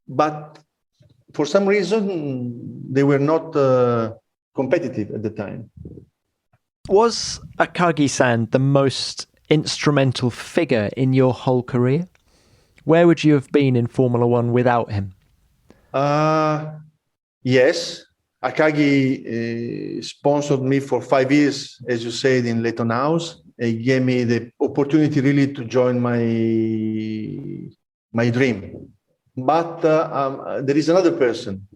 But for some reason, they were not competitive at the time. Was Akagi-san the most instrumental figure in your whole career? Where would you have been in Formula One without him? Yes. Akagi sponsored me for 5 years, as you said, in Leighton House. He gave me the opportunity really to join my dream. But there is another person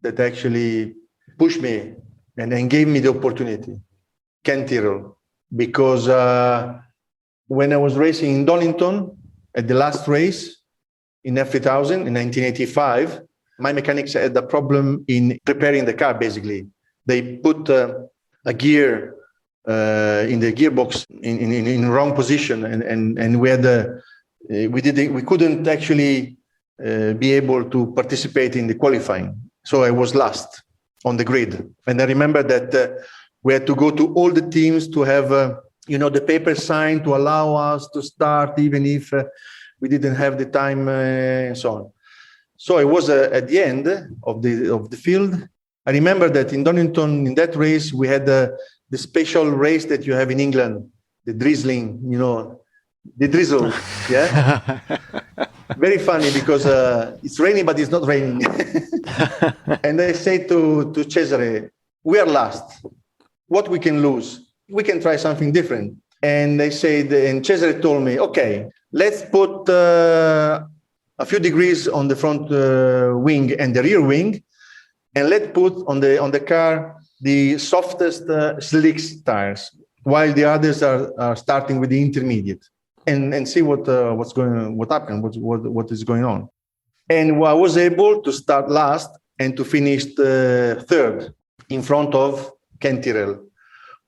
that actually pushed me and gave me the opportunity. Ken Tyrrell, because when I was racing in Donington at the last race in F3000 in 1985, my mechanics had a problem in preparing the car. Basically, they put a gear in the gearbox in wrong position, and we couldn't actually be able to participate in the qualifying. So I was last on the grid, and I remember that. We had to go to all the teams to have, the paper signed to allow us to start, even if we didn't have the time and so on. So it was at the end of the field. I remember that in Donington, in that race, we had the special race that you have in England, the drizzling, the drizzle. Yeah. Very funny because it's raining, but it's not raining. And I say to Cesare, we are last. What we can lose? We can try something different. And they said, and Cesare told me, okay, let's put a few degrees on the front wing and the rear wing, and let's put on the car the softest slicks tires, while the others are starting with the intermediate, and see what is going on. And I was able to start last and to finish third in front of Ken Tyrrell,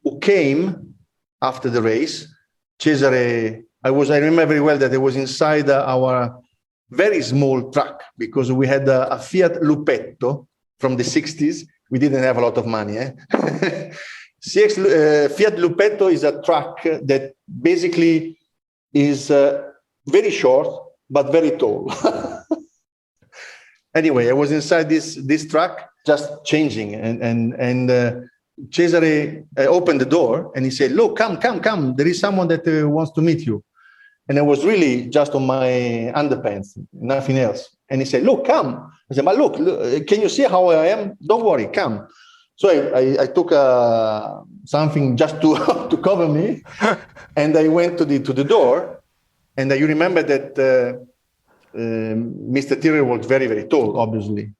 who came after the race. Cesare, I remember very well that I was inside our very small truck because we had a Fiat Lupetto from the 60s. We didn't have a lot of money. Fiat Lupetto is a truck that basically is very short, but very tall. Anyway, I was inside this truck just changing and Cesare opened the door and he said, look, come. There is someone that wants to meet you. And I was really just on my underpants, nothing else. And he said, look, come. I said, but look, can you see how I am? Don't worry, come. So I took something just to cover me. And I went to the door. And you remember that Mr. Tyrrell was very, very tall, obviously.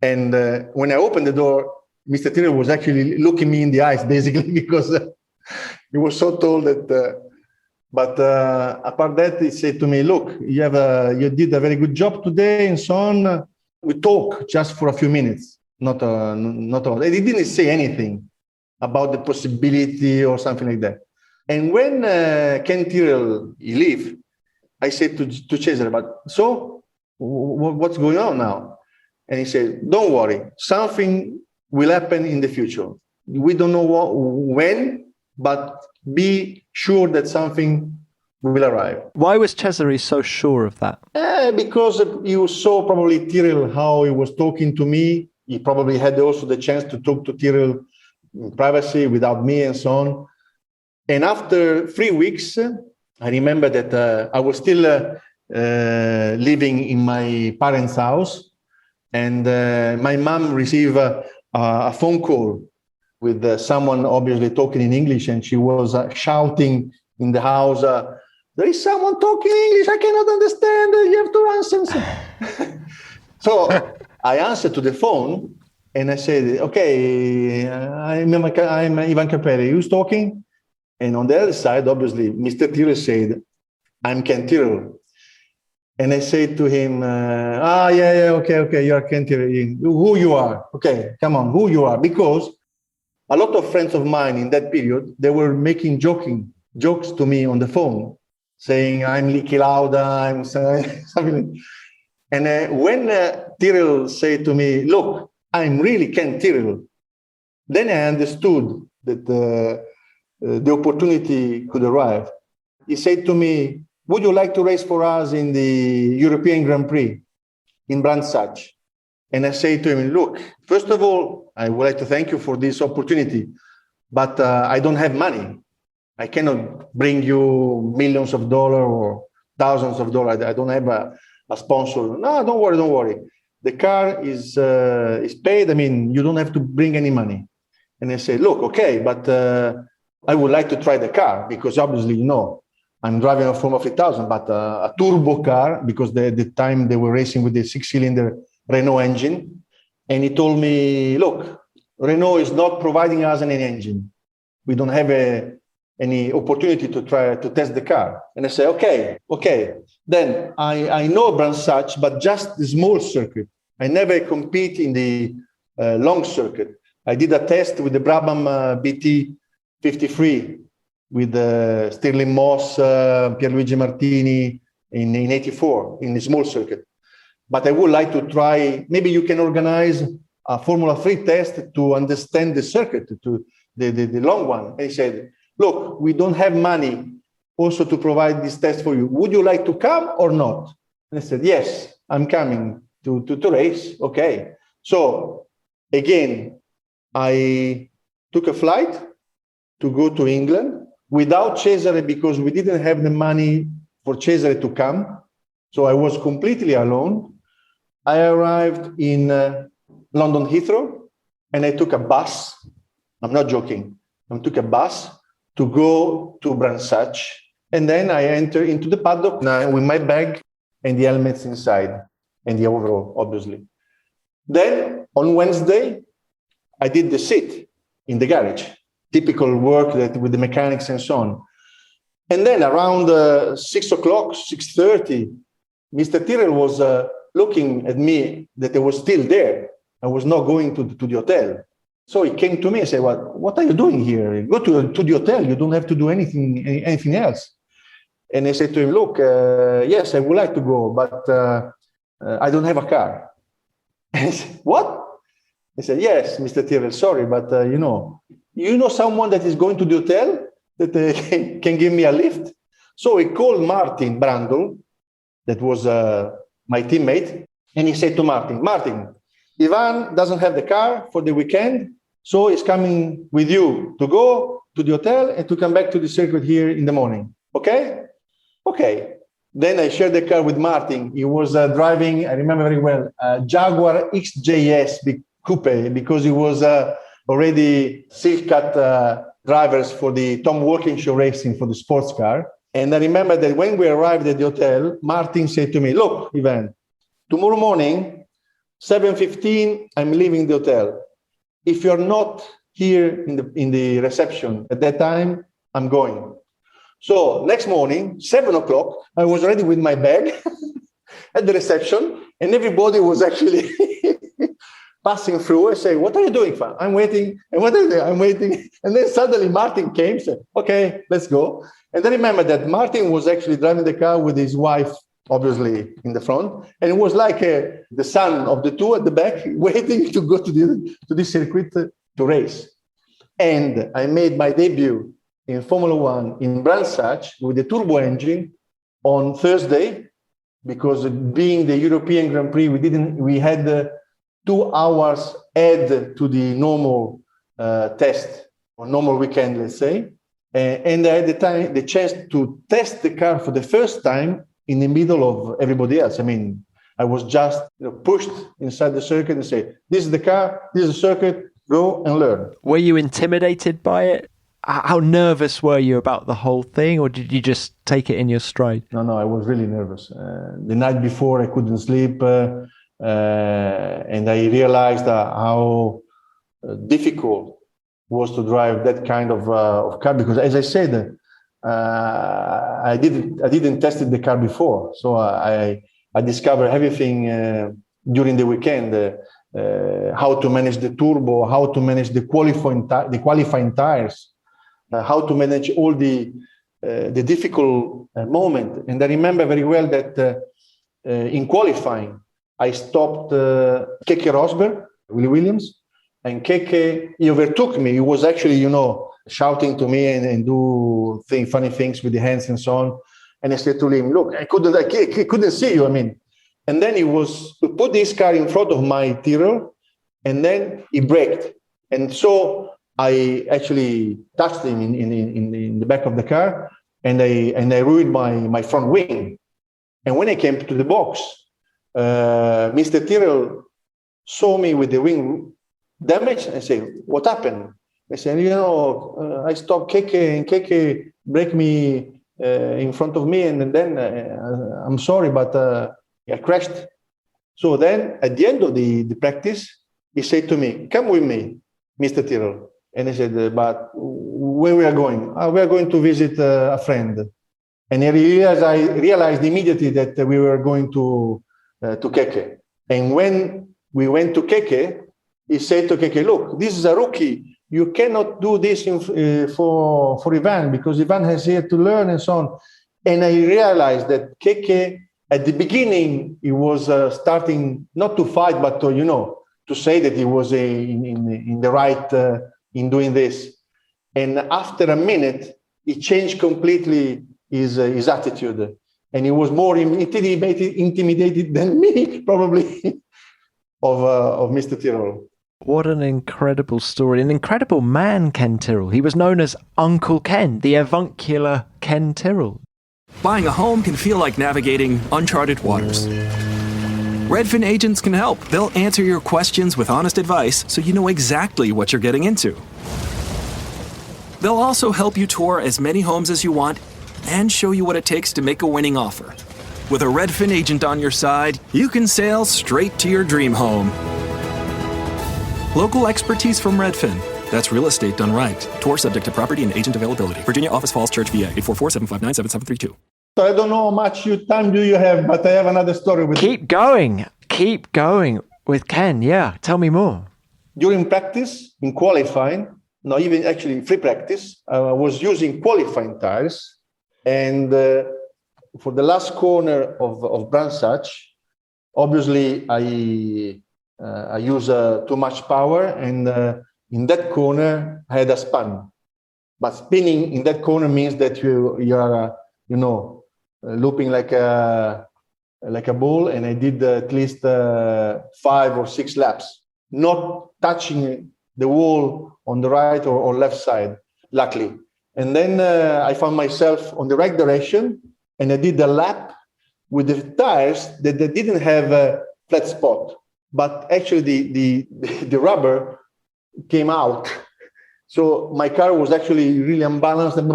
And when I opened the door, Mr. Tyrrell was actually looking me in the eyes, basically, because he was so tall that. But apart that, he said to me, "Look, you did a very good job today, and so on." We talked just for a few minutes, not a lot. He didn't say anything about the possibility or something like that. And when Ken Tyrrell left, I said to Cesare, "But so, what's going on now?" And he said, "Don't worry, something will happen in the future. We don't know when, but be sure that something will arrive. Why was Cesare so sure of that? Because you saw probably Tyrrell, how he was talking to me. He probably had also the chance to talk to Tyrrell in privacy without me and so on. And after 3 weeks, I remember that I was still living in my parents' house, and my mom received a phone call with someone obviously talking in English, and she was shouting in the house, there is someone talking English, I cannot understand, you have to answer. So I answered to the phone, and I said, okay, I'm Ivan Capelli, who's talking? And on the other side, obviously, Mr. Tyrrell said, I'm Ken Tyrrell. And I said to him, okay, you are Ken Tyrrell. Who you are? Okay, come on, who you are? Because a lot of friends of mine in that period, they were making jokes to me on the phone, saying, I'm Licky Lauda, I'm something. And when Tyrrell said to me, look, I'm really Ken Tyrrell, then I understood that the opportunity could arrive. He said to me, would you like to race for us in the European Grand Prix in Brands Hatch? And I say to him, look, first of all, I would like to thank you for this opportunity, but I don't have money. I cannot bring you millions of dollars or thousands of dollars. I don't have a sponsor. No, don't worry. The car is paid. I mean, you don't have to bring any money. And I say, look, okay, but I would like to try the car because obviously, I'm driving a Formula 3000, but a turbo car, because the time they were racing with the 6-cylinder Renault engine. And he told me, look, Renault is not providing us any engine. We don't have any opportunity to try to test the car. And I say, okay. Then I know Brands Hatch, but just the small circuit. I never compete in the long circuit. I did a test with the Brabham BT 53 with Stirling Moss, Pierluigi Martini in 84 in the small circuit. But I would like to try, maybe you can organize a Formula 3 test to understand the circuit, to the long one. And he said, look, we don't have money also to provide this test for you. Would you like to come or not? And I said, yes, I'm coming to race. Okay. So again, I took a flight to go to England without Cesare because we didn't have the money for Cesare to come. So I was completely alone. I arrived in London Heathrow and I took a bus. I'm not joking. I took a bus to go to Brands Hatch. And then I entered into the paddock with my bag and the helmets inside and the overall, obviously. Then on Wednesday, I did the sit in the garage, typical work that with the mechanics and so on. And then around 6 o'clock, 6:30, Mr. Tyrrell was looking at me that I was still there. I was not going to the hotel. So he came to me and said, well, what are you doing here? Go to the hotel. You don't have to do anything else. And I said to him, look, yes, I would like to go, but I don't have a car. And he said, what? I said, yes, Mr. Tyrrell, sorry, but you know someone that is going to the hotel that can give me a lift? So he called Martin Brandl, that was my teammate, and he said to Martin, Ivan doesn't have the car for the weekend, so he's coming with you to go to the hotel and to come back to the circuit here in the morning. Okay? Okay. Then I shared the car with Martin. He was driving, I remember very well, Jaguar XJS Coupe, because he was already silk cut drivers for the Tom Walkinshaw Racing for the sports car. And I remember that when we arrived at the hotel, Martin said to me, look, Ivan, tomorrow morning, 7:15, I'm leaving the hotel. If you're not here in the reception at that time, I'm going. So next morning, 7 o'clock, I was ready with my bag at the reception, and everybody was actually passing through. I say, what are you doing, fam? I'm waiting. And what are you doing? I'm waiting. And then suddenly Martin came and said, okay, let's go. And I remember that Martin was actually driving the car with his wife, obviously in the front. And it was like the son of the two at the back, waiting to go to the circuit to race. And I made my debut in Formula One in Brands Hatch with the turbo engine on Thursday, because being the European Grand Prix, we had 2 hours add to the normal test or normal weekend, let's say. And I had the chance to test the car for the first time in the middle of everybody else. I mean, I was just pushed inside the circuit and say, this is the car, this is the circuit, go and learn. Were you intimidated by it? How nervous were you about the whole thing, or did you just take it in your stride? No, I was really nervous. The night before, I couldn't sleep, and I realized how difficult was to drive that kind of car, because, as I said, I didn't test the car before, so I discovered everything during the weekend. How to manage the turbo, how to manage the qualifying tires, how to manage all the difficult moment. And I remember very well that in qualifying, I stopped Keke Rosberg, Willie Williams, and Keke, he overtook me. He was actually, shouting to me and do funny things with the hands and so on. And I said to him, look, I couldn't see you, And then he put this car in front of my Tyrrell, and then he braked. And so I actually touched him in the back of the car, and I ruined my front wing. And when I came to the box, Mr. Tyrrell saw me with the wing damaged and said, what happened? I said, I stopped Keke, and Keke braked me in front of me, and then I'm sorry, but I crashed. So then at the end of the practice, he said to me, come with me, Mr. Tyrrell. And I said, but where we are going? We are going to visit a friend. And I realized immediately that we were going to Keke. And when we went to Keke, he said to Keke, look, this is a rookie. You cannot do this for Ivan, because Ivan has here to learn and so on. And I realized that Keke, at the beginning, he was starting not to fight, but to say that he was in the right in doing this. And after a minute, he changed completely his attitude, and he was more intimidated than me, probably, of Mr. Tyrrell. What an incredible story, an incredible man, Ken Tyrrell. He was known as Uncle Ken, the avuncular Ken Tyrrell. Buying a home can feel like navigating uncharted waters. Redfin agents can help. They'll answer your questions with honest advice so you know exactly what you're getting into. They'll also help you tour as many homes as you want and show you what it takes to make a winning offer. With a Redfin agent on your side, you can sail straight to your dream home. Local expertise from Redfin. That's real estate done right. Tour subject to property and agent availability. Virginia Office Falls Church, VA, 844-759-7732. So I don't know how much time do you have, but I have another story with Keep going with Ken. Yeah, tell me more. During practice, in qualifying, not even actually in free practice, I was using qualifying tires. And for the last corner of Brands Hatch, obviously I use too much power, and in that corner I had a spin. But spinning in that corner means that you are looping like a ball, and I did at least 5 or 6 laps, not touching the wall on the right or left side, luckily. And then I found myself on the right direction, and I did a lap with the tires that they didn't have a flat spot, but actually the rubber came out. So my car was actually really unbalanced and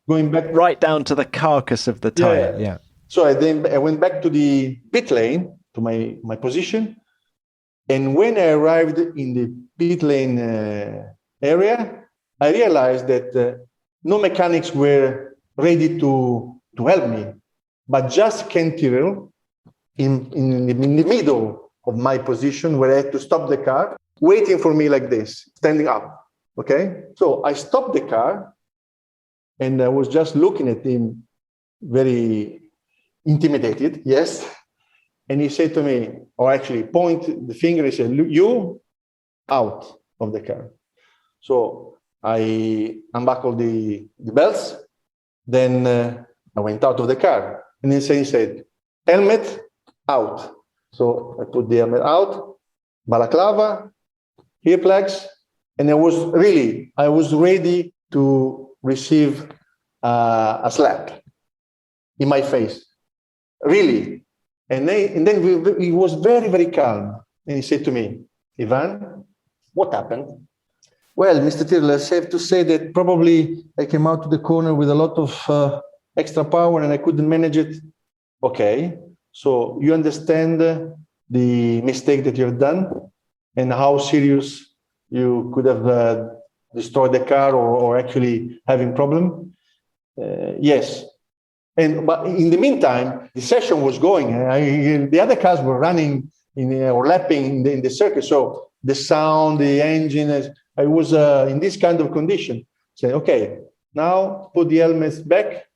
going back. Right down to the carcass of the tire, yeah. So I went back to the pit lane, to my position. And when I arrived in the pit lane area, I realized that no mechanics were ready to help me, but just Ken Tyrrell in the middle of my position, where I had to stop the car, waiting for me like this, standing up. Okay, so I stopped the car, and I was just looking at him, very intimidated, yes. And he said to me, or actually point the finger, he said, "You out of the car." So I unbuckled the belts. Then I went out of the car. And he said, helmet out. So I put the helmet out, balaclava, earplugs, and I was ready to receive a slap in my face, really. And then he was very, very calm. And he said to me, Ivan, what happened? Well, Mr. Tyrrell, I have to say that probably I came out to the corner with a lot of extra power and I couldn't manage it. Okay, so you understand the mistake that you have done and how serious you could have destroyed the car or actually having problem? Yes. But in the meantime, the session was going. The other cars were running or lapping in the circuit. So the sound, the engine, I was in this kind of condition. Say, okay, now put the helmets back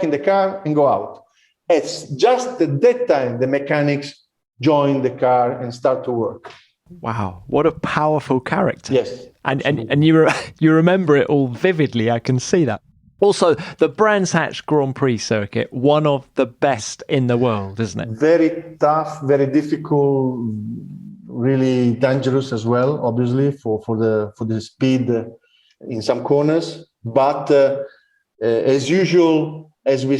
in the car and go out. It's just at that time the mechanics join the car and start to work. Wow, what a powerful character. Yes. And you remember it all vividly, I can see that. Also, the Brands Hatch Grand Prix circuit, one of the best in the world, isn't it? Very tough, very difficult, really dangerous as well, obviously, for the speed in some corners. But as usual, as we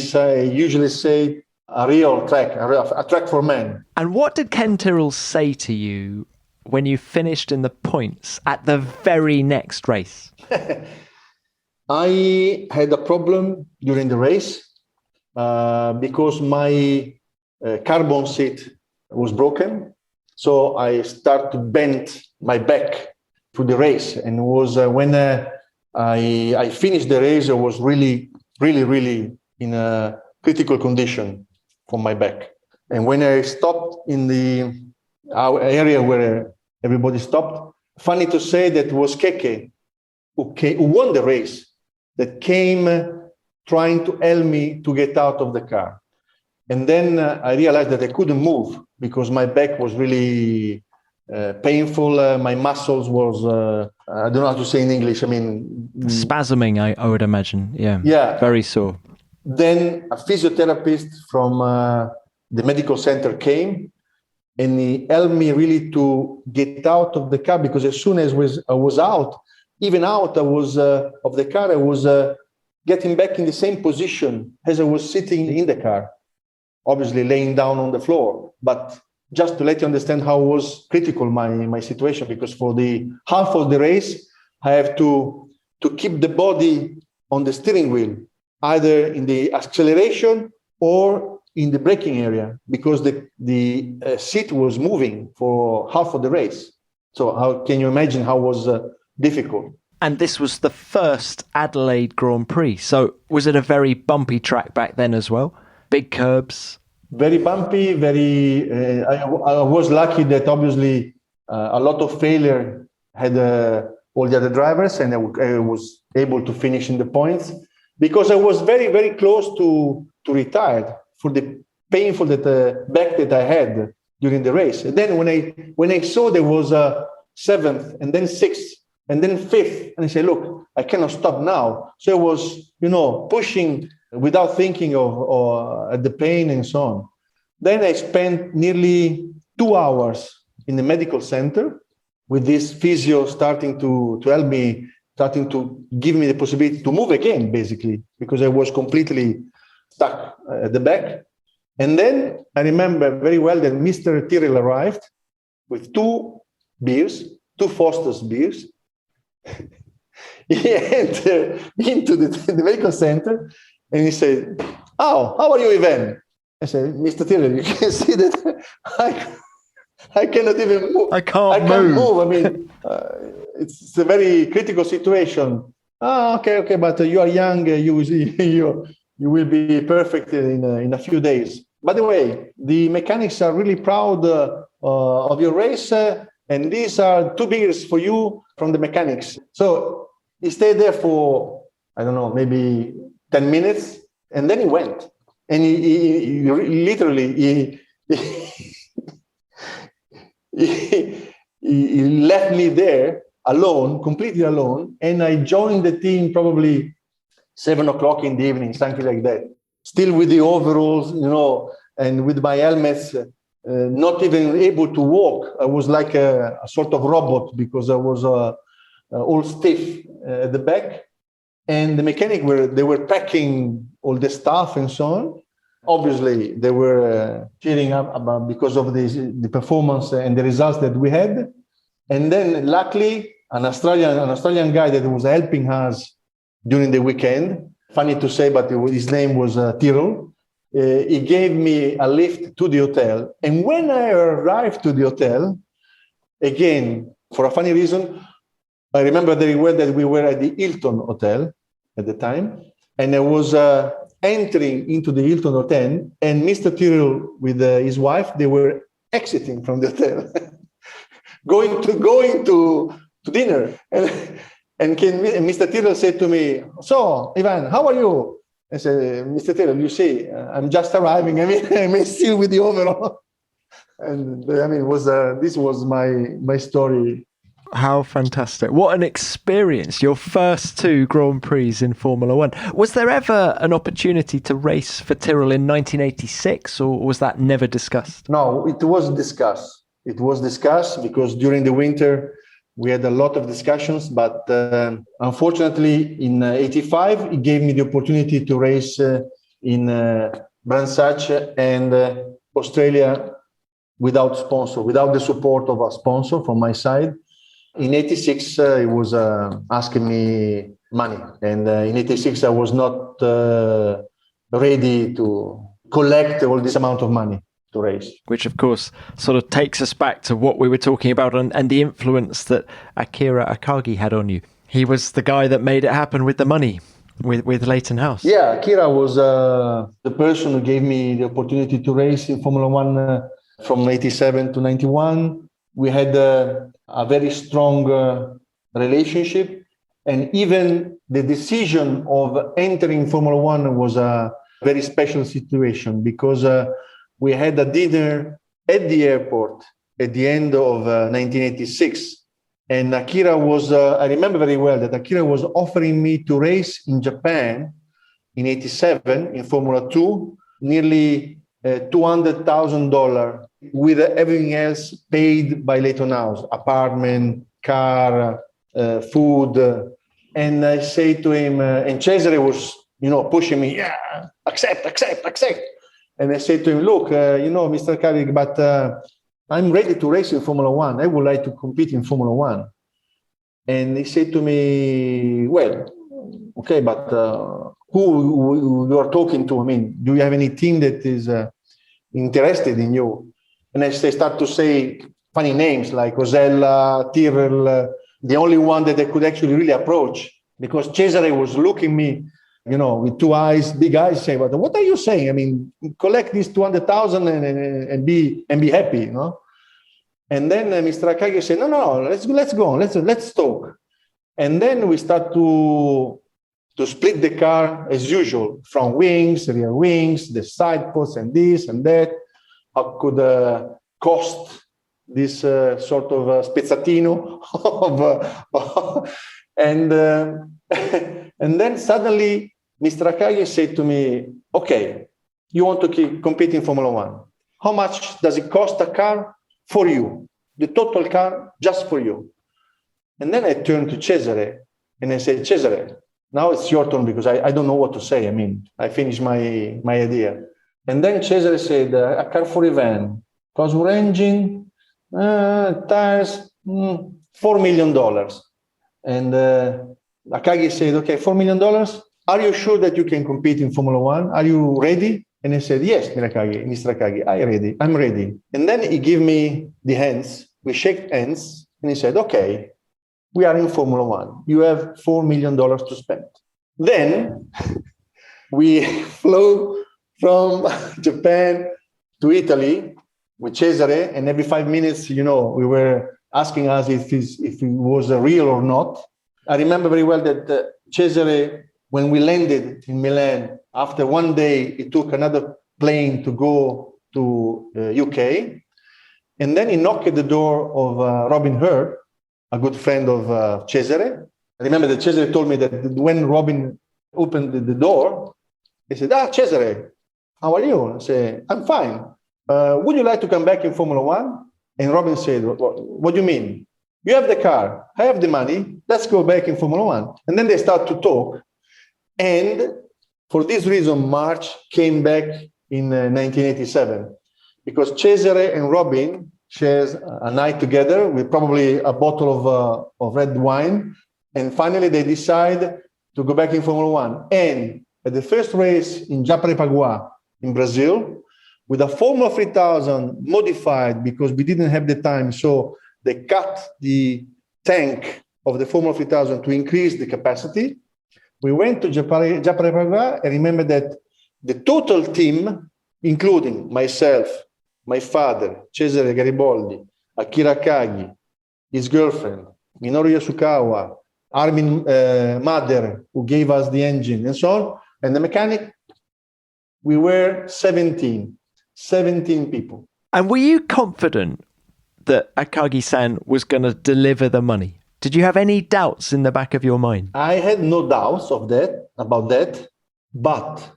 usually say, a real track, a track for men. And what did Ken Tyrrell say to you when you finished in the points at the very next race? I had a problem during the race because my carbon seat was broken. So I started to bend my back through the race. And it was when I finished the race, I was really, really, really in a critical condition for my back. And when I stopped in our area where everybody stopped, funny to say that it was Keke who won the race, that came trying to help me to get out of the car. And then I realized that I couldn't move because my back was really painful. My muscles was, I don't know how to say in English. I mean... Spasming, I would imagine. Yeah. Yeah. Very sore. Then a physiotherapist from the medical center came and he helped me really to get out of the car because as soon as I was out, even out of the car, I was getting back in the same position as I was sitting in the car, obviously laying down on the floor. But just to let you understand how was critical my situation, because for the half of the race, I have to keep the body on the steering wheel, either in the acceleration or in the braking area, because the seat was moving for half of the race. So how can you imagine how was difficult? And this was the first Adelaide Grand Prix. So was it a very bumpy track back then as well? Big curbs? Very bumpy, very... I was lucky that obviously a lot of failure had all the other drivers and I was able to finish in the points because I was very, very close to retire for the painful back that I had during the race. And then when I saw there was a 7th and then 6th and then 5th, and I said, look, I cannot stop now. So I was, pushing without thinking of the pain and so on. Then I spent nearly 2 hours in the medical center with this physio starting to help me, starting to give me the possibility to move again, basically, because I was completely stuck at the back. And then I remember very well that Mr. Tyrrell arrived with 2 beers, 2 Foster's beers. He entered into the medical center and he said, "Oh, how are you, Ivan?" I said, "Mr. Tyrrell, you can see that I cannot even move. I can't move. I mean, it's a very critical situation." Okay, but you are young. You will be perfect in a few days. By the way, the mechanics are really proud of your race, and these are 2 beers for you from the mechanics. So he stayed there for, I don't know, maybe 10 minutes, and then he went. And he literally he left me there alone, completely alone. And I joined the team probably 7 o'clock in the evening, something like that. Still with the overalls, and with my helmets, not even able to walk. I was like a sort of robot because I was all stiff at the back. And the mechanic they were packing all the stuff and so on. Obviously, they were cheering up about because of the performance and the results that we had. And then, luckily, an Australian guy that was helping us during the weekend. Funny to say, but his name was Tyrrell. He gave me a lift to the hotel. And when I arrived to the hotel, again, for a funny reason, I remember very well that we were at the Hilton Hotel at the time. And I was entering into the Hilton Hotel, and Mr. Tyrrell with his wife, they were exiting from the hotel, going to dinner. And Mr. Tyrrell said to me, "So, Ivan, how are you?" I said, "Mr. Tyrrell, you see, I'm just arriving. I'm still with the overall." And this was my story. How fantastic. What an experience. Your first 2 Grand Prix in Formula One. Was there ever an opportunity to race for Tyrrell in 1986, or was that never discussed? No, it was discussed. It was discussed because during the winter, we had a lot of discussions, but unfortunately in 85, it gave me the opportunity to race in Brands Hatch and Australia without sponsor, without the support of a sponsor from my side. In 86, he was asking me money. And in 86, I was not ready to collect all this amount of money to race. Which, of course, sort of takes us back to what we were talking about and the influence that Akira Akagi had on you. He was the guy that made it happen with the money, with Leighton House. Yeah, Akira was the person who gave me the opportunity to race in Formula One from 87 to 91. We had a very strong relationship, and even the decision of entering Formula One was a very special situation because we had a dinner at the airport at the end of 1986. And Akira was, I remember very well that Akira was offering me to race in Japan in 87 in Formula 2, nearly $200,000 with everything else paid by Leighton House, apartment, car, food. And I say to him, and Cesare was, pushing me, yeah, accept. And I said to him, look, Mr. Carrick, but I'm ready to race in Formula One. I would like to compete in Formula One. And he said to me, well, okay, but who you are talking to? I mean, do you have any team that is interested in you? And I start to say funny names like Osella, Tyrrell, the only one that I could actually really approach, because Cesare was looking me, with 2 eyes, big eyes, saying, "But what are you saying? I mean, collect these 200,000 and be happy, And then Mr. Akagi said, "No, let's go on, let's talk." And then we start to split the car as usual, front wings, rear wings, the side posts, and this and that. How could cost this sort of spezzatino and then suddenly Mr. Akagi said to me, "Okay, you want to compete in Formula One. How much does it cost a car for you? The total car just for you." And then I turned to Cesare and I said, "Cesare, now it's your turn because I don't know what to say. I mean, I finished my idea." And then Cesare said, "A car for Ivan, Cosworth engine, tires, $4 million. And Akagi said, "Okay, $4 million. Are you sure that you can compete in Formula One? Are you ready?" And I said, "Yes, Mr. Akagi, I'm ready." And then he gave me the hands. We shook hands, and he said, "Okay, we are in Formula One. You have $4 million to spend." Then we flew from Japan to Italy with Cesare, and every 5 minutes, we were asking us if it was real or not. I remember very well that Cesare, when we landed in Milan, after 1 day, he took another plane to go to UK. And then he knocked at the door of Robin Herd, a good friend of Cesare. I remember that Cesare told me that when Robin opened the door, he said, Cesare, how are you? I said, I'm fine. Would you like to come back in Formula One? And Robin said, what do you mean? You have the car, I have the money, let's go back in Formula One. And then they start to talk. And for this reason, March came back in 1987, because Cesare and Robin shares a night together with probably a bottle of red wine. And finally, they decide to go back in Formula One. And at the first race in Jacarepaguá in Brazil, with a Formula 3000 modified, because we didn't have the time, so they cut the tank of the Formula 3000 to increase the capacity. We went to Jacarepaguá, and remember that the total team, including myself, my father, Cesare Garibaldi, Akira Kagi, his girlfriend, Minoru Yasukawa, Armin Mader, who gave us the engine, and so on, and the mechanic, we were 17 people. And were you confident that Akagi-san was going to deliver the money? Did you have any doubts in the back of your mind? I had no doubts about that, but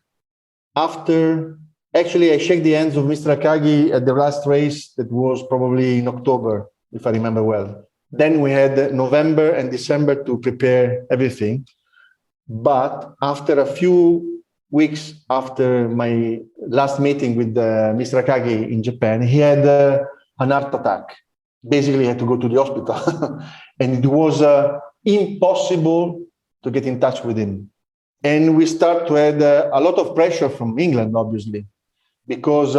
after, actually I shook the hands of Mr. Akagi at the last race, that was probably in October, if I remember well. Then we had November and December to prepare everything. But after a few weeks after my last meeting with Mr. Akagi in Japan, he had an heart attack. Basically, he had to go to the hospital. And it was impossible to get in touch with him. And we start to have a lot of pressure from England, obviously, because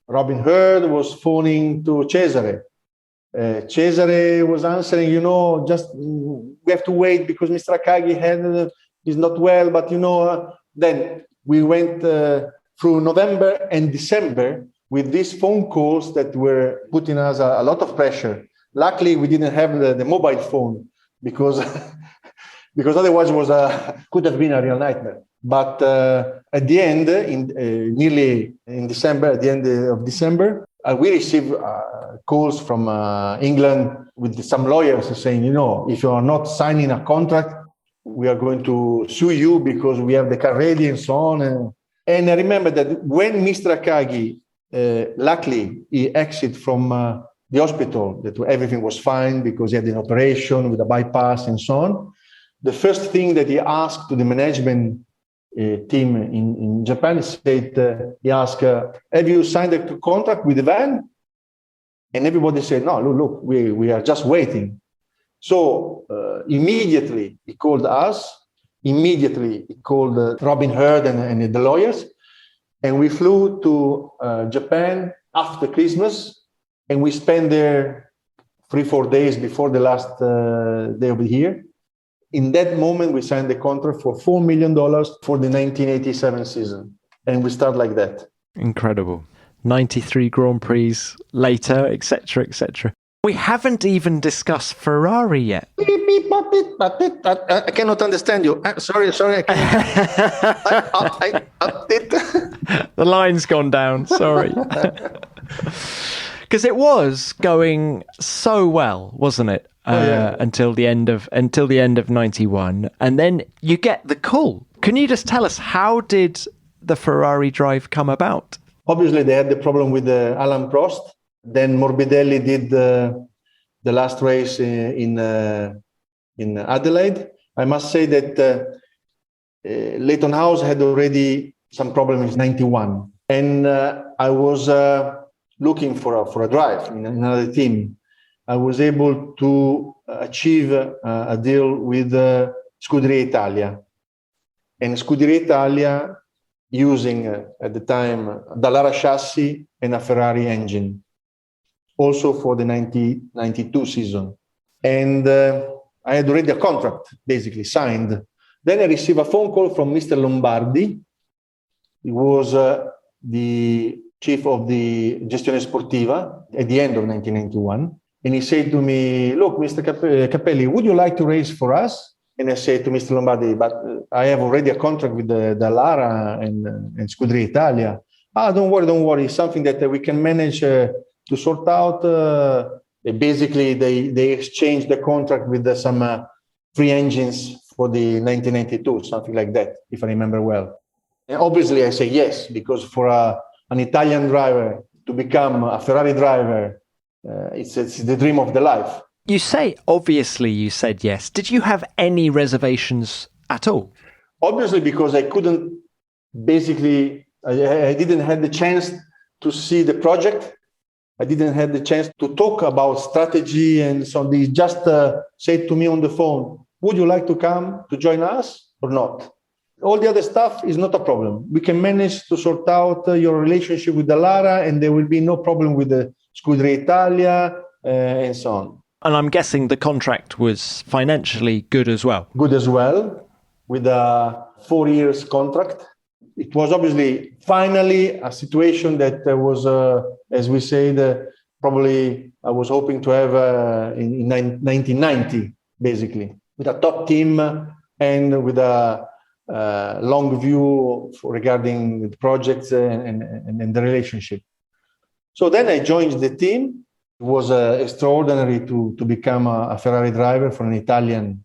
Robin Herd was phoning to Cesare. Cesare was answering, just we have to wait because Mr. Akagi is not well, but then we went through November and December with these phone calls that were putting us a lot of pressure. Luckily, we didn't have the mobile phone because otherwise it could have been a real nightmare. But at the end, nearly in December, at the end of December, we received calls from England with some lawyers saying, if you are not signing a contract, we are going to sue you because we have the car ready and so on. And I remember that when Mr. Akagi, luckily, he exited from the hospital, that everything was fine because he had an operation with a bypass and so on. The first thing that he asked to the management team in Japan, he asked, have you signed a contract with the van? And everybody said, no, look, we are just waiting. So immediately he called us, immediately he called Robin Herd and the lawyers, and we flew to Japan after Christmas, and we spent there 3-4 days before the last day of the year. In that moment, we signed the contract for $4 million for the 1987 season. And we start like that. Incredible. 93 Grand Prix later, etc., etc. We haven't even discussed Ferrari yet. I cannot understand you. Sorry. I The line's gone down. Sorry. Because it was going so well, wasn't it? Until the end of 91, and then you get the call. Can you just tell us, how did the Ferrari drive come about? Obviously, they had the problem with Alan Prost. Then Morbidelli did the last race in Adelaide. I must say that Leighton House had already some problems in 91, and I was looking for a drive in another team. I was able to achieve a deal with Scuderia Italia. And Scuderia Italia using, at the time, Dallara chassis and a Ferrari engine, also for the 92 season. And I had already a contract, basically, signed. Then I received a phone call from Mr. Lombardi. He was the chief of the Gestione Sportiva at the end of 1991. And he said to me, look, Mr. Capelli, would you like to race for us? And I said to Mr. Lombardi, but I have already a contract with Dallara and Scuderia Italia. Don't worry. It's something that we can manage to sort out. They exchanged the contract with some free engines for the 1992, something like that, if I remember well. And obviously, I say yes, because for an Italian driver to become a Ferrari driver, it's the dream of the life. You say, obviously, you said yes. Did you have any reservations at all? Obviously, because I couldn't, I didn't have the chance to see the project. I didn't have the chance to talk about strategy. And so they just said to me on the phone, would you like to come to join us or not? All the other stuff is not a problem. We can manage to sort out your relationship with the Lara, and there will be no problem with the Scuderia Italia and so on. And I'm guessing the contract was financially good as well. Good as well, with a 4 years contract. It was obviously finally a situation that was, as we said, probably I was hoping to have in 1990, basically, with a top team and with a long view regarding the projects and the relationship. So then I joined the team. It was extraordinary to become a Ferrari driver for an Italian.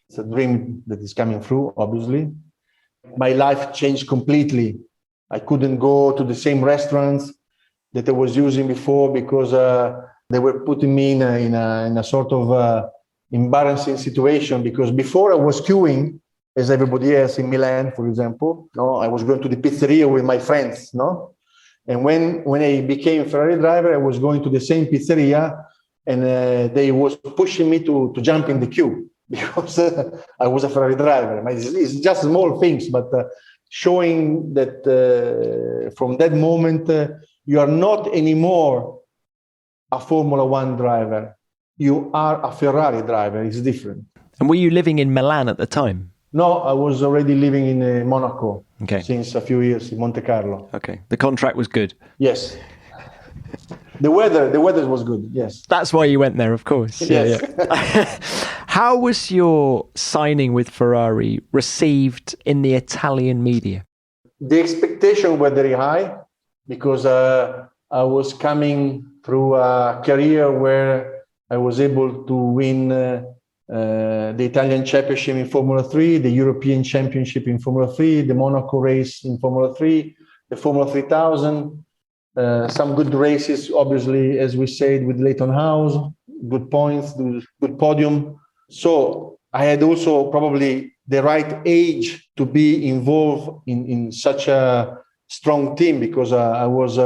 It's a dream that is coming through, obviously. My life changed completely. I couldn't go to the same restaurants that I was using before because they were putting me in a sort of embarrassing situation, because before I was queuing as everybody else in Milan, for example. No, I was going to the pizzeria with my friends, no? And when I became a Ferrari driver, I was going to the same pizzeria, and they was pushing me to jump in the queue because I was a Ferrari driver. It's just small things, but showing that from that moment, you are not anymore a Formula One driver. You are a Ferrari driver. It's different. And were you living in Milan at the time? No, I was already living in Monaco since a few years, in Monte Carlo. Okay. The contract was good? Yes. The weather was good, yes. That's why you went there, of course. Yes. Yeah. How was your signing with Ferrari received in the Italian media? The expectations were very high because I was coming through a career where I was able to win the Italian Championship in Formula 3, the European Championship in Formula 3, the Monaco race in Formula 3, the Formula 3000, some good races, obviously, as we said, with Leighton House, good points, good podium. So I had also probably the right age to be involved in such a strong team, because I was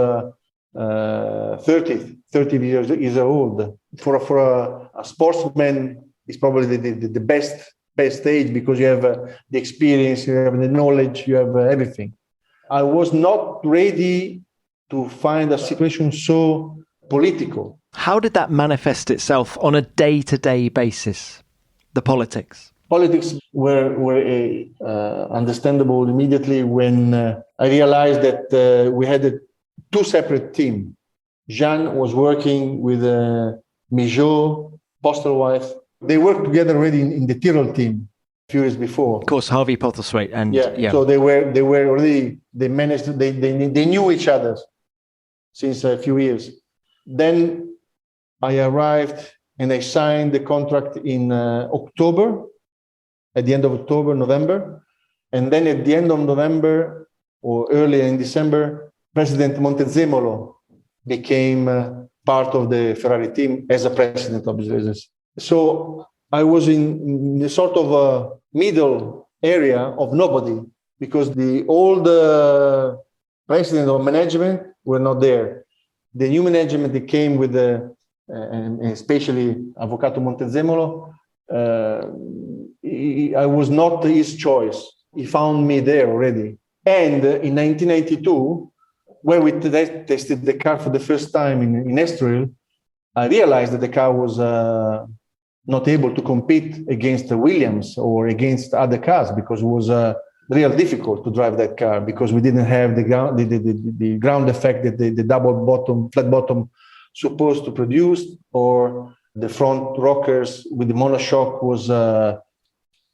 30 years old. For a sportsman, it's probably the best age, because you have the experience, you have the knowledge, you have everything. I was not ready to find a situation so political. How did that manifest itself on a day-to-day basis, the politics? Politics were understandable immediately when I realized that we had two separate teams. Jean was working with Mijaud, Postlewhite. They worked together already in the Tyrrell team a few years before. Of course, Harvey Postlethwaite and So they were already, they knew each other since a few years. Then I arrived and I signed the contract in October, at the end of October, November. And then at the end of November or early in December, President Montezemolo became part of the Ferrari team as a president, obviously. So I was in a sort of a middle area of nobody, because the old president of management were not there. The new management that came with and especially Avvocato Montezemolo, I was not his choice. He found me there already. And in 1992, when we tested the car for the first time in Estoril, I realized that the car was not able to compete against the Williams or against other cars, because it was real difficult to drive that car, because we didn't have the ground effect that the flat bottom supposed to produce, or the front rockers with the monoshock was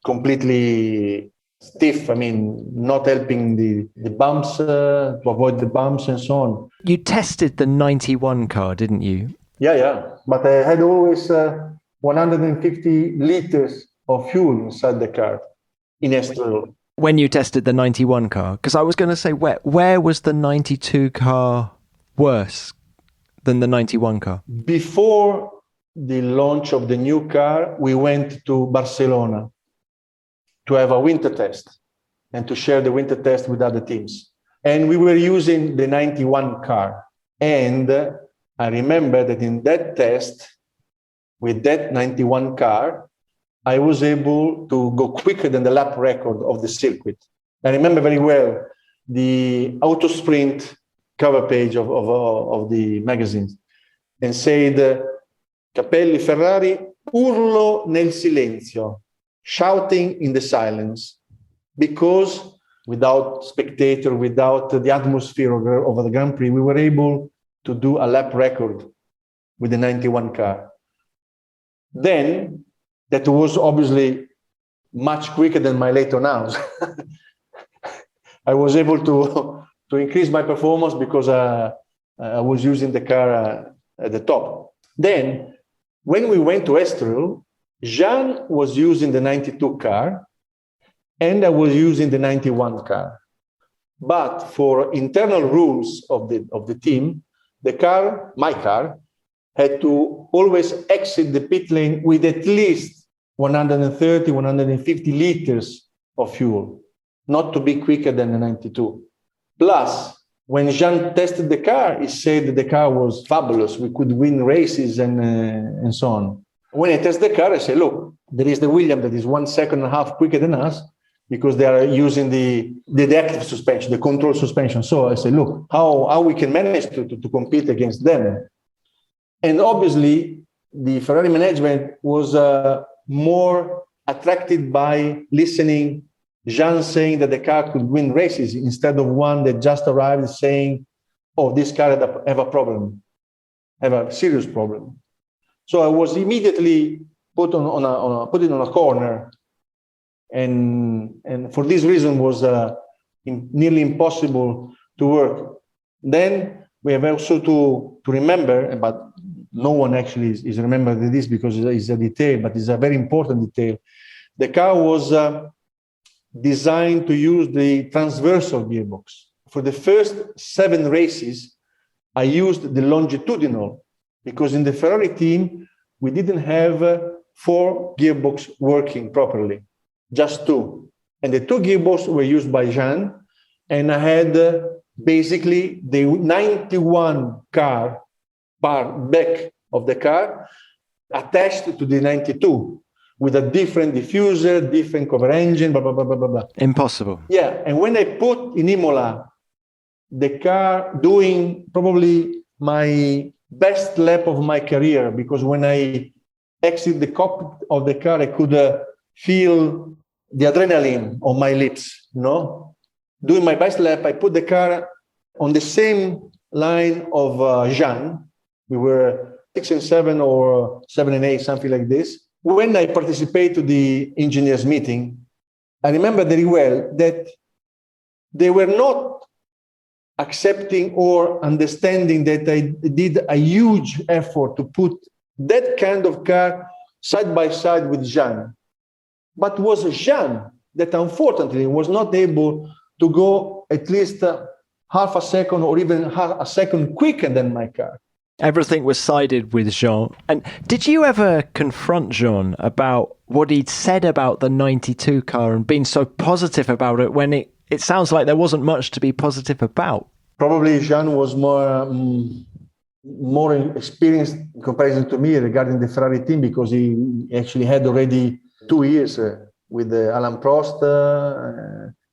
completely stiff. I mean, not helping the bumps, to avoid the bumps and so on. You tested the 91 car, didn't you? Yeah. But I had always 150 liters of fuel inside the car in Estoril. When you tested the 91 car? Because I was going to say, where was the 92 car worse than the 91 car? Before the launch of the new car, we went to Barcelona to have a winter test and to share the winter test with other teams. And we were using the 91 car. And I remember that in that test, with that 91 car, I was able to go quicker than the lap record of the circuit. I remember very well the Auto Sprint cover page of the magazine and said, Capelli Ferrari, urlo nel silenzio, shouting in the silence, because without spectator, without the atmosphere of the Grand Prix, we were able to do a lap record with the 91 car. Then, that was obviously much quicker than my Layton-House. I was able to increase my performance because I was using the car at the top. Then, when we went to Estoril, Jean was using the 92 car, and I was using the 91 car. But for internal rules of the team, my car, had to always exit the pit lane with at least 130, 150 liters of fuel, not to be quicker than the 92. Plus, when Jean tested the car, he said that the car was fabulous. We could win races and so on. When I test the car, I say, look, there is the Williams that is 1.5 seconds quicker than us because they are using the active suspension, the control suspension. So I say, look, how we can manage to compete against them. And obviously, the Ferrari management was more attracted by listening Jean saying that the car could win races instead of one that just arrived saying, oh, this car have a problem, have a serious problem. So I was immediately put it on a corner. And for this reason was nearly impossible to work. Then we have also to remember, but no one actually is remembering this because it's a detail, but it's a very important detail. The car was designed to use the transversal gearbox. For the first 7 races, I used the longitudinal because in the Ferrari team, we didn't have 4 gearbox working properly, just 2. And the 2 gearbox were used by Jean, and I had basically the 91 car part back of the car attached to the 92 with a different diffuser, different cover engine, blah, blah, blah, blah, blah. Impossible. Yeah, and when I put in Imola the car doing probably my best lap of my career, because when I exit the cockpit of the car, I could feel the adrenaline on my lips, you know? Doing my best lap, I put the car on the same line of Jean. We were 6 and 7 or 7 and 8, something like this. When I participate to the engineers meeting, I remember very well that they were not accepting or understanding that I did a huge effort to put that kind of car side by side with Jean. But was Jean that unfortunately was not able to go at least half a second or even half a second quicker than my car. Everything was sided with Jean. And did you ever confront Jean about what he'd said about the 92 car and been so positive about it when it sounds like there wasn't much to be positive about? Probably Jean was more experienced in comparison to me regarding the Ferrari team because he actually had already 2 years with Alain Prost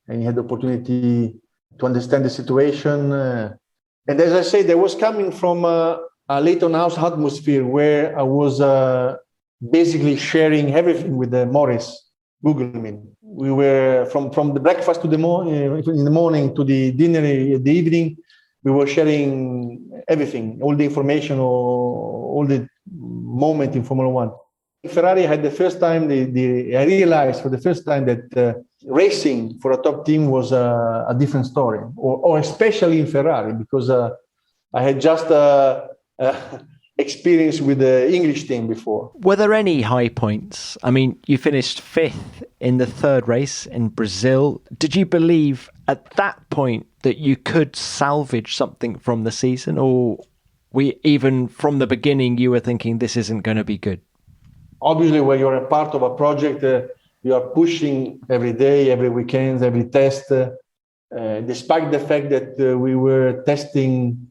and he had the opportunity to understand the situation. And as I said, I was coming from a Layton-House atmosphere where I was basically sharing everything with Morris Gugelmin. We were from the breakfast to in the morning to the dinner in the evening. We were sharing everything, all the information, all the moment in Formula One. Ferrari had the first time, I realized for the first time that racing for a top team was a different story, or especially in Ferrari, because I had just experience with the English team before. Were there any high points? I mean, you finished 5th in the 3rd race in Brazil. Did you believe at that point that you could salvage something from the season, or even from the beginning you were thinking this isn't going to be good? Obviously, when you're a part of a project, you are pushing every day, every weekend, every test, despite the fact that we were testing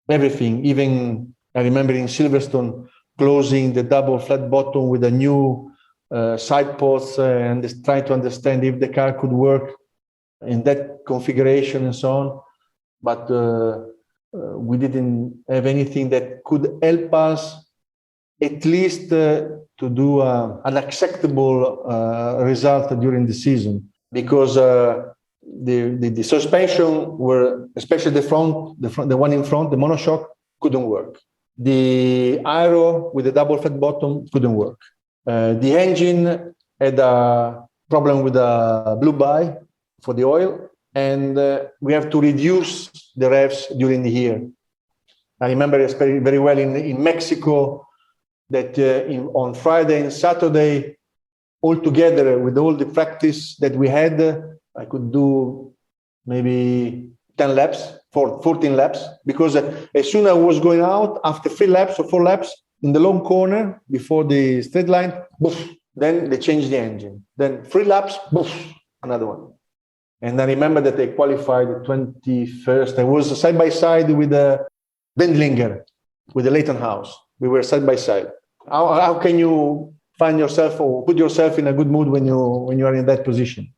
everything. Even I remember in Silverstone closing the double flat bottom with a new side post and just trying to understand if the car could work in that configuration and so on. But we didn't have anything that could help us at least to do an acceptable result during the season, because the suspension were, especially the one in front, the monoshock, couldn't work. The aero with the double flat bottom couldn't work. The engine had a problem with the blue buy for the oil, and we have to reduce the revs during the year. I remember very well in Mexico that on Friday and Saturday, all together with all the practice that we had, I could do maybe 10 laps, 14 laps, because as soon as I was going out, after 3 laps or 4 laps, in the long corner, before the straight line, boof, then they changed the engine. Then 3 laps, boof, another one. And I remember that I qualified the 21st. I was side by side with Wendlinger, with the Leighton House. We were side by side. How can you find yourself or put yourself in a good mood when you are in that position?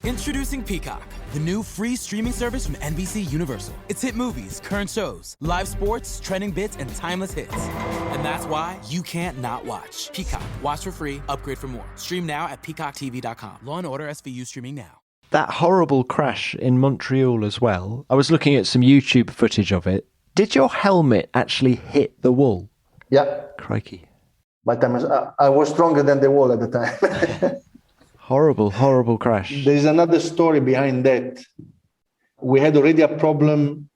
Introducing Peacock, the new free streaming service from NBC Universal. It's hit movies, current shows, live sports, trending bits, and timeless hits. And that's why you can't not watch. Peacock. Watch for free. Upgrade for more. Stream now at peacocktv.com. Law & Order SVU streaming now. That horrible crash in Montreal as well. I was looking at some YouTube footage of it. Did your helmet actually hit the wall? Yeah. Crikey. But I was stronger than the wall at the time. Horrible crash. There is another story behind that. We had already a problem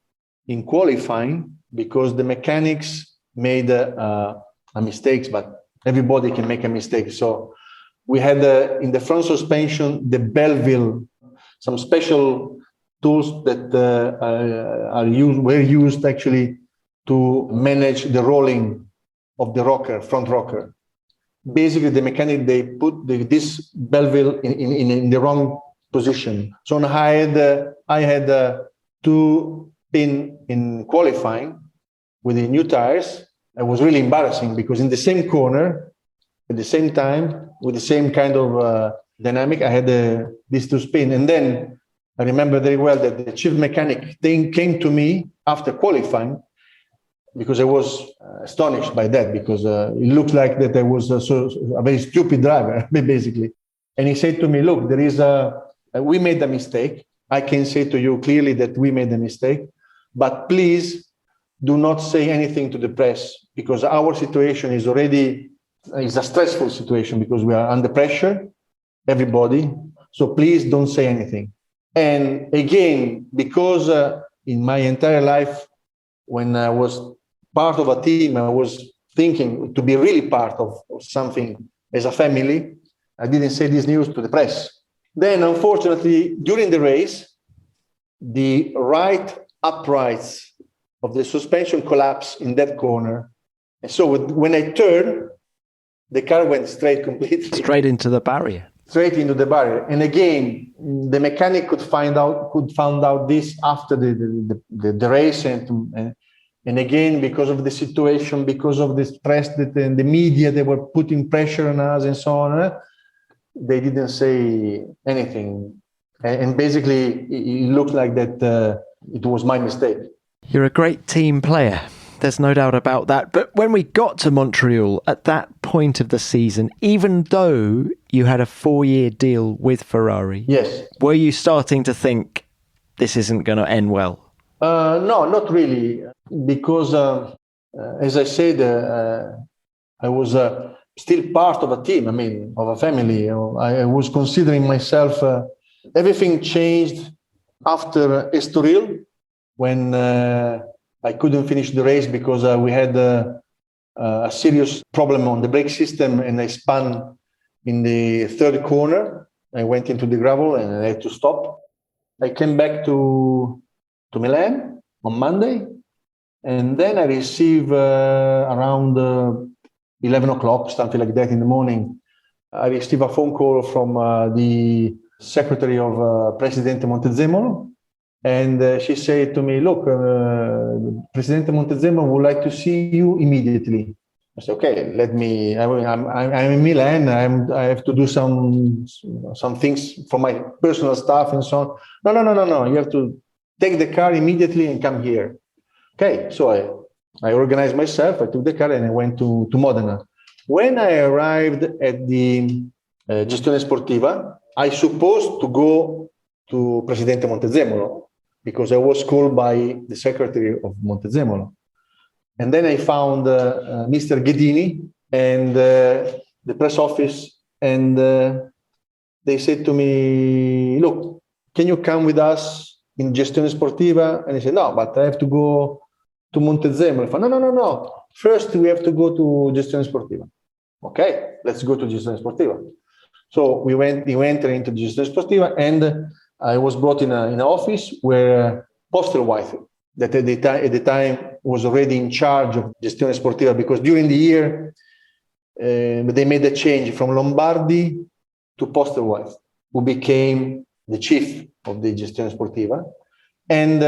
in qualifying because the mechanics made a mistake, but everybody can make a mistake. So we had in the front suspension, the Belleville, some special tools that were used actually to manage the rolling of the rocker, front rocker. Basically, the mechanic, they put this Belleville in the wrong position. So I had 2 pin in qualifying with the new tires. It was really embarrassing because in the same corner, at the same time, with the same kind of dynamic, I had these 2 spin. And then I remember very well that the chief mechanic came to me after qualifying, because I was astonished by that, because it looked like that I was a very stupid driver, basically. And he said to me, look, we made a mistake. I can say to you clearly that we made a mistake, but please do not say anything to the press, because our situation is a stressful situation because we are under pressure, everybody. So please don't say anything. And again, because in my entire life, when I was part of a team, I was thinking to be really part of something as a family. I didn't say this news to the press. Then, unfortunately, during the race, the right uprights of the suspension collapsed in that corner. And so when I turned, the car went completely Straight into the barrier. Straight into the barrier. And again, the mechanic could find out this after the race, and again, because of the situation, because of the stress that the media, they were putting pressure on us and so on, they didn't say anything. And basically, it looked like that it was my mistake. You're a great team player. There's no doubt about that. But when we got to Montreal at that point of the season, even though you had a 4-year deal with Ferrari, yes, were you starting to think this isn't going to end well? No, not really, because as I said, I was still part of a team, of a family. I was considering myself, everything changed after Estoril, when I couldn't finish the race because we had a serious problem on the brake system, and I spun in the third corner. I went into the gravel and I had to stop. I came back to Milan on Monday, and then I received around 11 o'clock, something like that in the morning, I received a phone call from the secretary of Presidente Montezemolo, and she said to me, look, Presidente Montezemolo would like to see you immediately. I said, okay, I'm in Milan, I have to do some things for my personal stuff and so on. No, you have to take the car immediately and come here. Okay, so I organized myself, I took the car and I went to Modena. When I arrived at the Gestione Sportiva, I supposed to go to Presidente Montezemolo because I was called by the secretary of Montezemolo. And then I found Mr. Ghedini and the press office, and they said to me, look, can you come with us in Gestione Sportiva? And I said, no, but I have to go to Montezemolo. I said, no. First, we have to go to Gestione Sportiva. Okay, let's go to Gestione Sportiva. So we entered into Gestione Sportiva, and I was brought in an office where Postelwhite, that at the time was already in charge of Gestione Sportiva, because during the year they made a change from Lombardi to Postelwhite, who became the chief of the Gestione Sportiva. And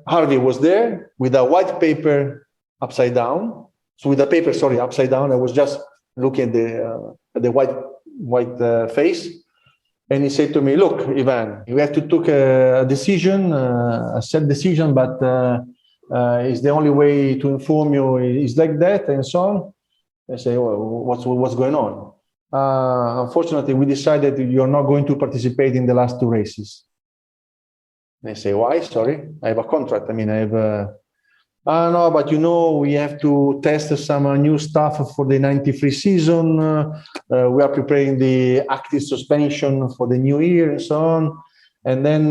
Harvey was there with a white paper upside down. So with the paper, upside down, I was just looking at the white face. And he said to me, look, Ivan, you have to take a decision, a set decision, but it's the only way to inform you is like that and so on. I say, well, what's going on? Unfortunately, we decided you're not going to participate in the last two races. And I say, why? Sorry, I have a contract. I mean, I have no, but we have to test some new stuff for the 93 season. We are preparing the active suspension for the new year and so on. And then,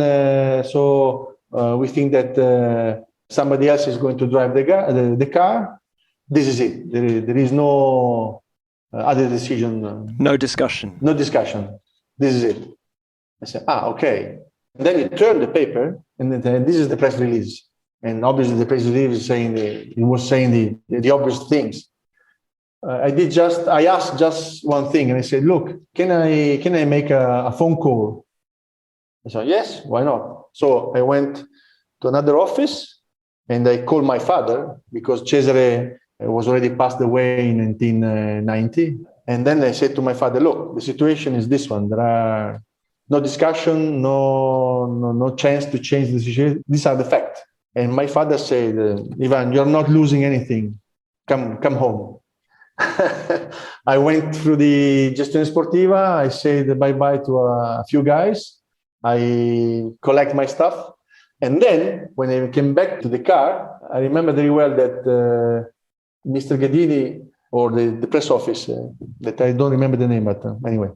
we think that somebody else is going to drive the car. This is it. There is no other decision. No discussion. No discussion. This is it. I said, okay. And then he turned the paper, and then this is the press release. And obviously, the press release is saying the obvious things. I asked just one thing, and I said, "Look, can I make a phone call?" I said, "Yes, why not?" So I went to another office, and I called my father because Cesare was already passed away in 1990. And then I said to my father, "Look, the situation is this one. There are no discussion, no chance to change the situation. These are the facts." And my father said, "Ivan, you're not losing anything. Come home." I went through the Gestione Sportiva. I said bye-bye to a few guys. I collect my stuff. And then when I came back to the car, I remember very well that Mr. Ghedini, or the press office, that I don't remember the name, but anyway,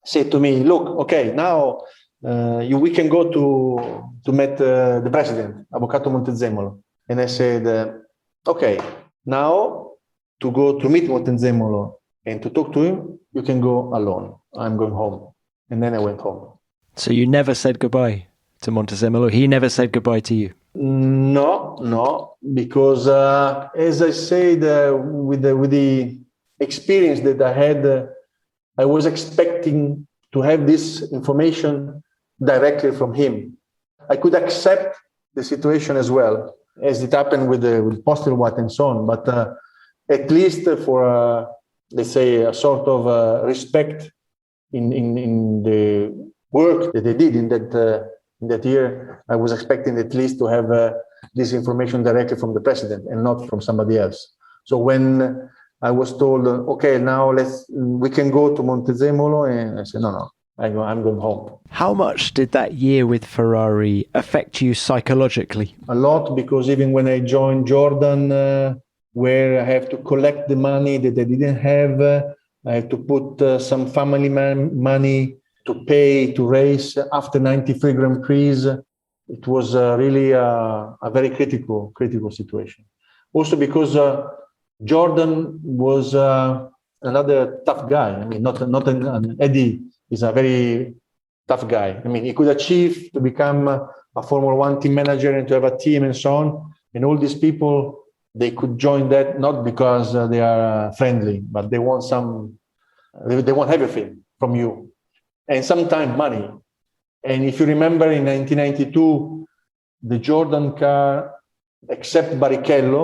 said to me, "Look, okay, now we can go to meet the president, Avvocato Montezemolo." And I said, "Okay, now to go to meet Montezemolo and to talk to him, you can go alone. I'm going home." And then I went home. So you never said goodbye to Montezemolo? He never said goodbye to you? No, because as I said, with the experience that I had, I was expecting to have this information directly from him. I could accept the situation as well, as it happened with Postelwhite and so on, but at least for, let's say, a sort of respect in the work that they did in that year, I was expecting at least to have this information directly from the president and not from somebody else. So when I was told, okay, now we can go to Montezemolo, and I said, no, I'm going home. How much did that year with Ferrari affect you psychologically? A lot, because even when I joined Jordan, where I have to collect the money that I didn't have, I have to put some family money to pay to race after 93 Grand Prix. It was really a very critical situation. Also because Jordan was another tough guy. I mean, not an Eddie is a very tough guy. I mean, he could achieve to become a Formula One team manager and to have a team and so on. And all these people, they could join that not because they are friendly, but they want they want everything from you, and sometimes money. And if you remember, in 1992, the Jordan car, except Barrichello,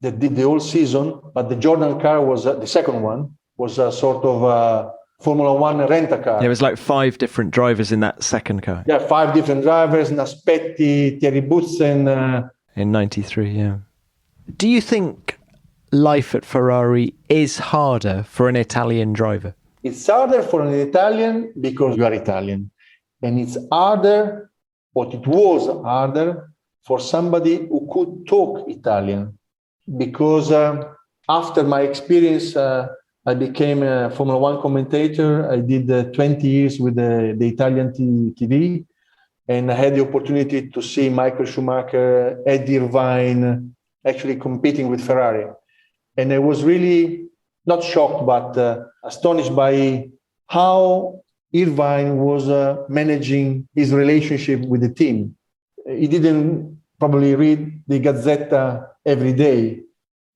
that did the whole season, but the Jordan car was the second one, was a sort of Formula One rent-a-car. There was like 5 different drivers in that second car. Yeah, 5 different drivers, Naspetti, Thierry Butzen. In 93, yeah. Do you think life at Ferrari is harder for an Italian driver? It's harder for an Italian because you are Italian. And it's harder, but it was harder for somebody who could talk Italian. Because after my experience, I became a Formula One commentator. I did 20 years with the Italian TV. And I had the opportunity to see Michael Schumacher, Eddie Irvine, actually competing with Ferrari. And I was really not shocked, but astonished by how Irvine was managing his relationship with the team. He didn't probably read the Gazzetta every day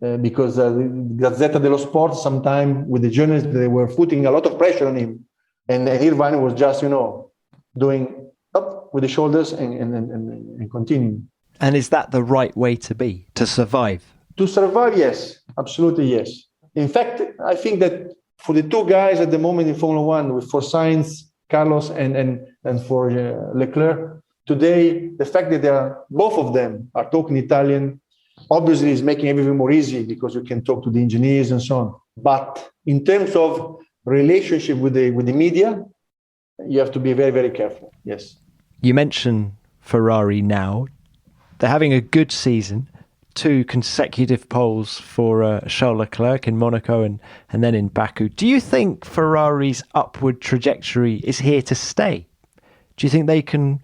because the Gazzetta dello Sport, sometimes with the journalists, they were putting a lot of pressure on him. And Irvine was just, doing up with the shoulders and continuing. And is that the right way to be, to survive? To survive, yes, absolutely yes. In fact, I think that for the 2 guys at the moment in Formula One, for Sainz, Carlos, and for Leclerc, today, the fact that both of them are talking Italian, obviously is making everything more easy because you can talk to the engineers and so on. But in terms of relationship with the media, you have to be very, very careful, yes. You mention Ferrari now. They're having a good season. 2 consecutive poles for Charles Leclerc in Monaco and then in Baku. Do you think Ferrari's upward trajectory is here to stay? Do you think they can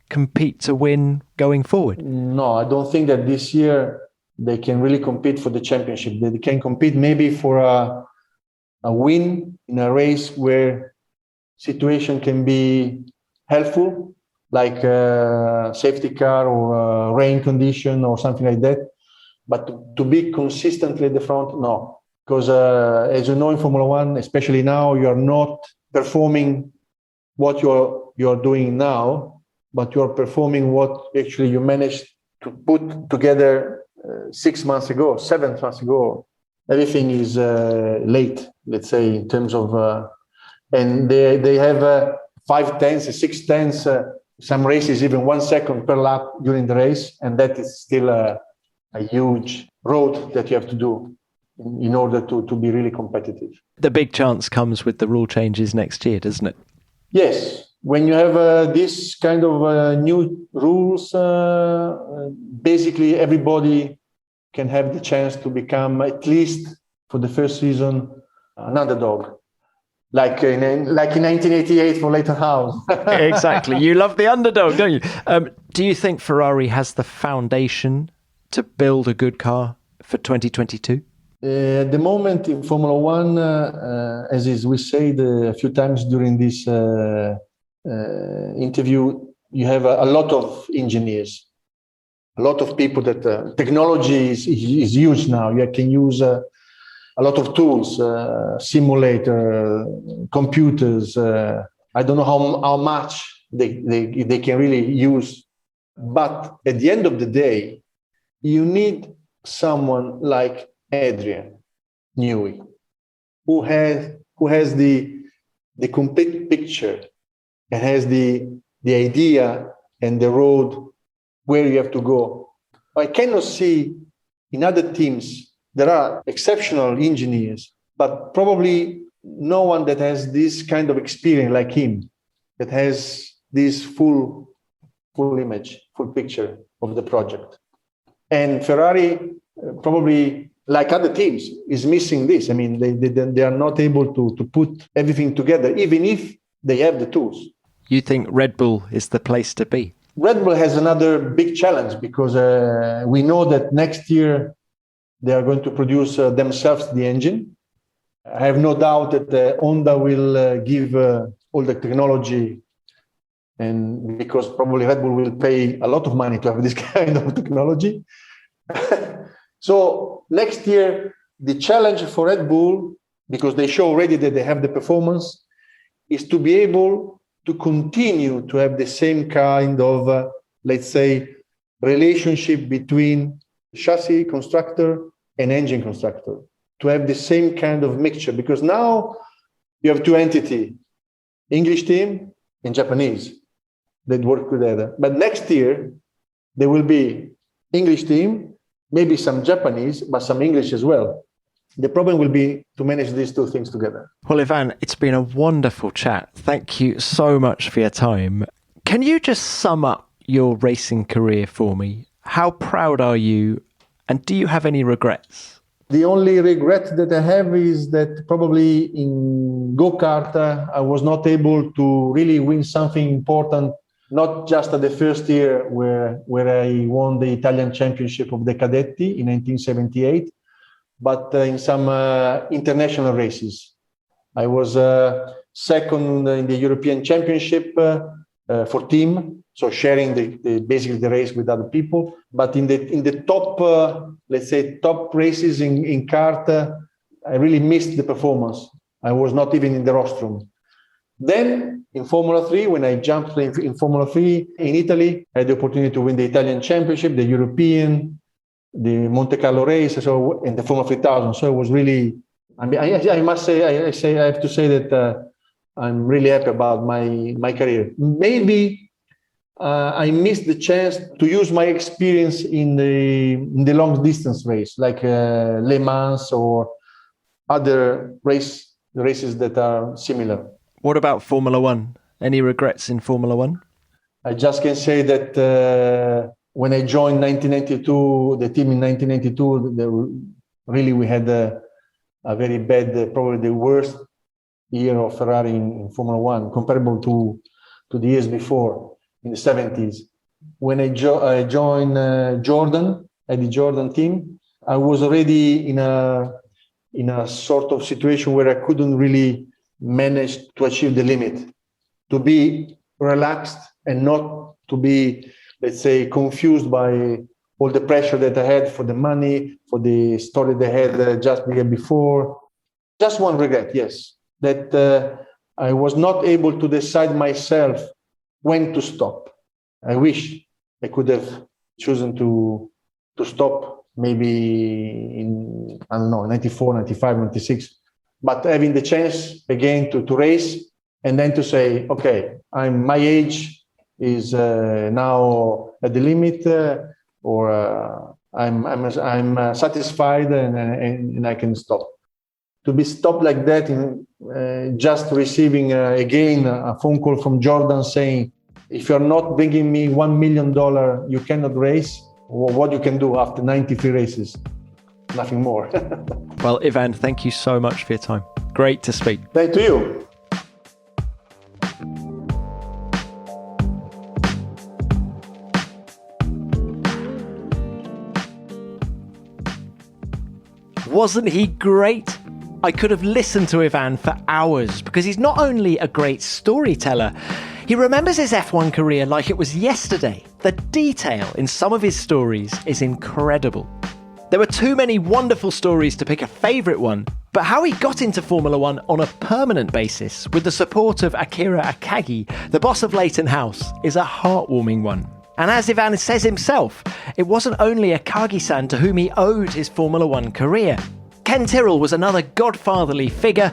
compete to win going forward? No, I don't think that this year they can really compete for the championship. They can compete maybe for a win in a race where situation can be helpful, like a safety car or a rain condition or something like that. But to be consistently at the front, no. Because as you know, in Formula One, especially now, you are not performing what you're doing now, but you're performing what actually you managed to put together 6 months ago, 7 months ago. Everything is late, let's say, in terms of... and they have 5 tenths, 6 tenths, some races even 1 second per lap during the race, and that is still a huge road that you have to do in order to be really competitive. The big chance comes with the rule changes next year, doesn't it? Yes. When you have this kind of new rules, basically everybody can have the chance to become, at least for the first season, an underdog. Like in 1988 for Leighton House. Exactly. You love the underdog, don't you? Do you think Ferrari has the foundation to build a good car for 2022? At the moment in Formula One, as we said a few times during this interview, you have a lot of engineers, a lot of people that technology is huge now. You can use a lot of tools, simulator, computers. I don't know how much they can really use. But at the end of the day, you need someone like Adrian Newey, who has the complete picture and has the idea and the road where you have to go. I cannot see in other teams, there are exceptional engineers, but probably no one that has this kind of experience like him, that has this full image, full picture of the project. And Ferrari probably, like other teams, is missing this. I mean, they are not able to put everything together, even if they have the tools. You think Red Bull is the place to be? Red Bull has another big challenge because we know that next year They are going to produce themselves the engine. I have no doubt that Honda will give all the technology, and because probably Red Bull will pay a lot of money to have this kind of technology. So next year, the challenge for Red Bull, because they show already that they have the performance, is to be able to continue to have the same kind of, let's say, relationship between chassis constructor and engine constructor, to have the same kind of mixture. Because now you have two entities, English team and Japanese, that work together. But next year, there will be English team, maybe some Japanese, but some English as well. The problem will be to manage these two things together. Well, Ivan, it's been a wonderful chat. Thank you so much for your time. Can you just sum up your racing career for me? How proud are you? And do you have any regrets? The only regret that I have is that probably in go-kart, I was not able to really win something important, not just at the first year where I won the Italian championship of the Cadetti in 1978, but in some international races. I was second in the European Championship for team, so sharing basically the race with other people. But in the top, let's say, top races in kart, I really missed the performance. I was not even in the rostrum. Then in Formula 3, when I jumped in Formula 3 in Italy, I had the opportunity to win the Italian Championship, the European, the Monte Carlo race, so in the Formula 3000. So it was really, I mean, I must say, I have to say that I'm really happy about my career. Maybe I missed the chance to use my experience in the long distance race, like Le Mans or other races that are similar. What about Formula One? Any regrets in Formula One? I just can say that when I joined 1992, the team in 1992, we had a very bad, probably the worst year of Ferrari in Formula One, comparable to the years before in the 70s. When I joined Jordan, at the Jordan team, I was already in a sort of situation where I couldn't really manage to achieve the limit, to be relaxed and not to be, let's say, confused by all the pressure that I had for the money, for the story they had just the year before. Just one regret, yes, that I was not able to decide myself when to stop. I wish I could have chosen to stop maybe in, I don't know, 94, 95, 96. But having the chance again to race and then to say, okay, my age is now at the limit, or I'm satisfied and I can stop. To be stopped like that, just receiving again a phone call from Jordan saying, if you're not bringing me $1 million, you cannot race. What you can do after 93 races? Nothing more. Well, Ivan, thank you so much for your time. Great to speak. Thank you. Wasn't he great? I could have listened to Ivan for hours because he's not only a great storyteller, he remembers his F1 career like it was yesterday. The detail in some of his stories is incredible. There were too many wonderful stories to pick a favourite one, but how he got into Formula One on a permanent basis with the support of Akira Akagi, the boss of Leighton House, is a heartwarming one. And as Ivan says himself, it wasn't only Akagi-san to whom he owed his Formula One career. Ken Tyrrell was another godfatherly figure,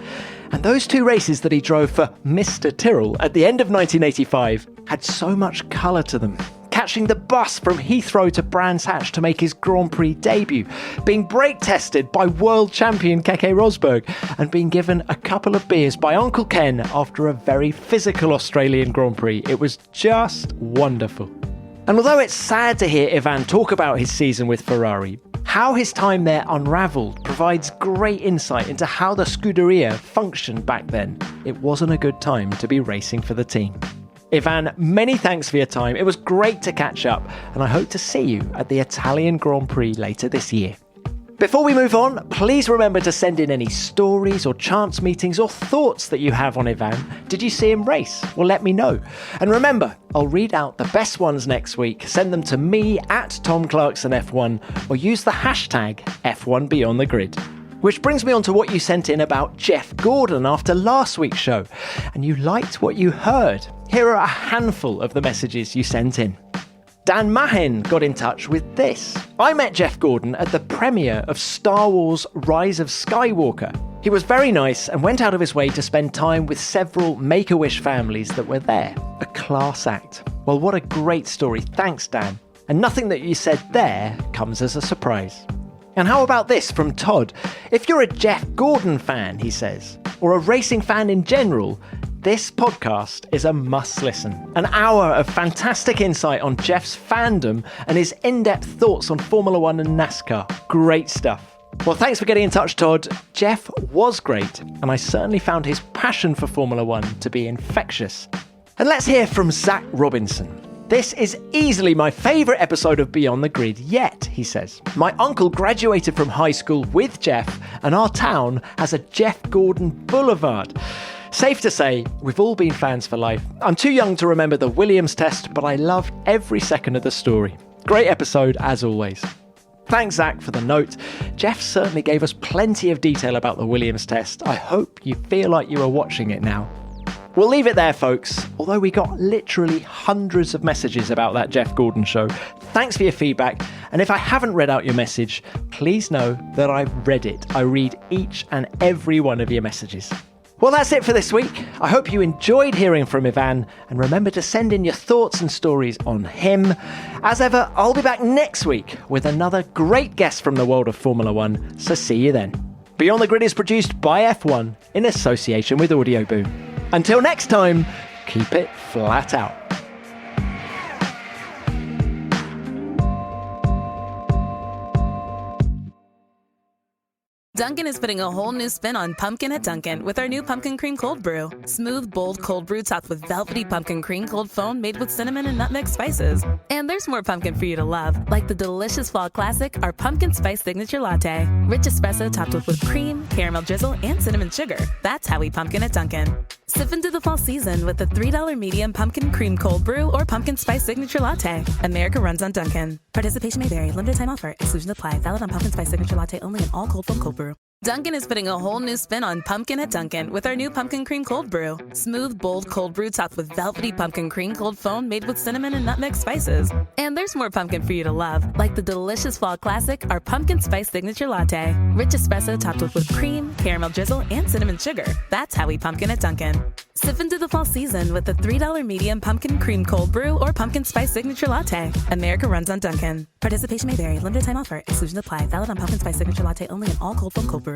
and those two races that he drove for Mr. Tyrrell at the end of 1985 had so much colour to them. Catching the bus from Heathrow to Brands Hatch to make his Grand Prix debut, being brake tested by world champion Keke Rosberg, and being given a couple of beers by Uncle Ken after a very physical Australian Grand Prix. It was just wonderful. And although it's sad to hear Ivan talk about his season with Ferrari, how his time there unravelled provides great insight into how the Scuderia functioned back then. It wasn't a good time to be racing for the team. Ivan, many thanks for your time. It was great to catch up, and I hope to see you at the Italian Grand Prix later this year. Before we move on, please remember to send in any stories or chance meetings or thoughts that you have on Ivan. Did you see him race? Well, let me know. And remember, I'll read out the best ones next week. Send them to me at TomClarksonF1 or use the hashtag F1BeyondTheGrid. Which brings me on to what you sent in about Jeff Gordon after last week's show. And you liked what you heard. Here are a handful of the messages you sent in. Dan Mahin got in touch with this. I met Jeff Gordon at the premiere of Star Wars Rise of Skywalker. He was very nice and went out of his way to spend time with several Make-A-Wish families that were there. A class act. Well, what a great story. Thanks, Dan. And nothing that you said there comes as a surprise. And how about this from Todd? If you're a Jeff Gordon fan, he says, or a racing fan in general, this podcast is a must listen. An hour of fantastic insight on Jeff's fandom and his in-depth thoughts on Formula One and NASCAR. Great stuff. Well, thanks for getting in touch, Todd. Jeff was great, and I certainly found his passion for Formula One to be infectious. And let's hear from Zach Robinson. This is easily my favourite episode of Beyond the Grid yet, he says. My uncle graduated from high school with Jeff, and our town has a Jeff Gordon Boulevard. Safe to say, we've all been fans for life. I'm too young to remember the Williams test, but I loved every second of the story. Great episode, as always. Thanks, Zach, for the note. Jeff certainly gave us plenty of detail about the Williams test. I hope you feel like you are watching it now. We'll leave it there, folks, although we got literally hundreds of messages about that Jeff Gordon show. Thanks for your feedback, and if I haven't read out your message, please know that I've read it. I read each and every one of your messages. Well, that's it for this week. I hope you enjoyed hearing from Ivan, and remember to send in your thoughts and stories on him. As ever, I'll be back next week with another great guest from the world of Formula One, so see you then. Beyond the Grid is produced by F1 in association with Audioboom. Until next time, keep it flat out. Dunkin' is putting a whole new spin on pumpkin at Dunkin' with our new Pumpkin Cream Cold Brew. Smooth, bold cold brew topped with velvety pumpkin cream cold foam made with cinnamon and nutmeg spices. And there's more pumpkin for you to love, like the delicious fall classic, our Pumpkin Spice Signature Latte. Rich espresso topped with whipped cream, caramel drizzle, and cinnamon sugar. That's how we pumpkin at Dunkin'. Sip into the fall season with the $3 medium Pumpkin Cream Cold Brew or Pumpkin Spice Signature Latte. America runs on Dunkin'. Participation may vary. Limited time offer. Exclusions apply. Valid on Pumpkin Spice Signature Latte only in all cold foam cold brew. Dunkin' is putting a whole new spin on pumpkin at Dunkin' with our new Pumpkin Cream Cold Brew. Smooth, bold cold brew topped with velvety pumpkin cream cold foam made with cinnamon and nutmeg spices. And there's more pumpkin for you to love, like the delicious fall classic, our Pumpkin Spice Signature Latte. Rich espresso topped with whipped cream, caramel drizzle, and cinnamon sugar. That's how we pumpkin at Dunkin'. Sip into the fall season with the $3 medium Pumpkin Cream Cold Brew or Pumpkin Spice Signature Latte. America runs on Dunkin'. Participation may vary. Limited time offer. Exclusions apply. Valid on Pumpkin Spice Signature Latte only in all cold foam cold brew.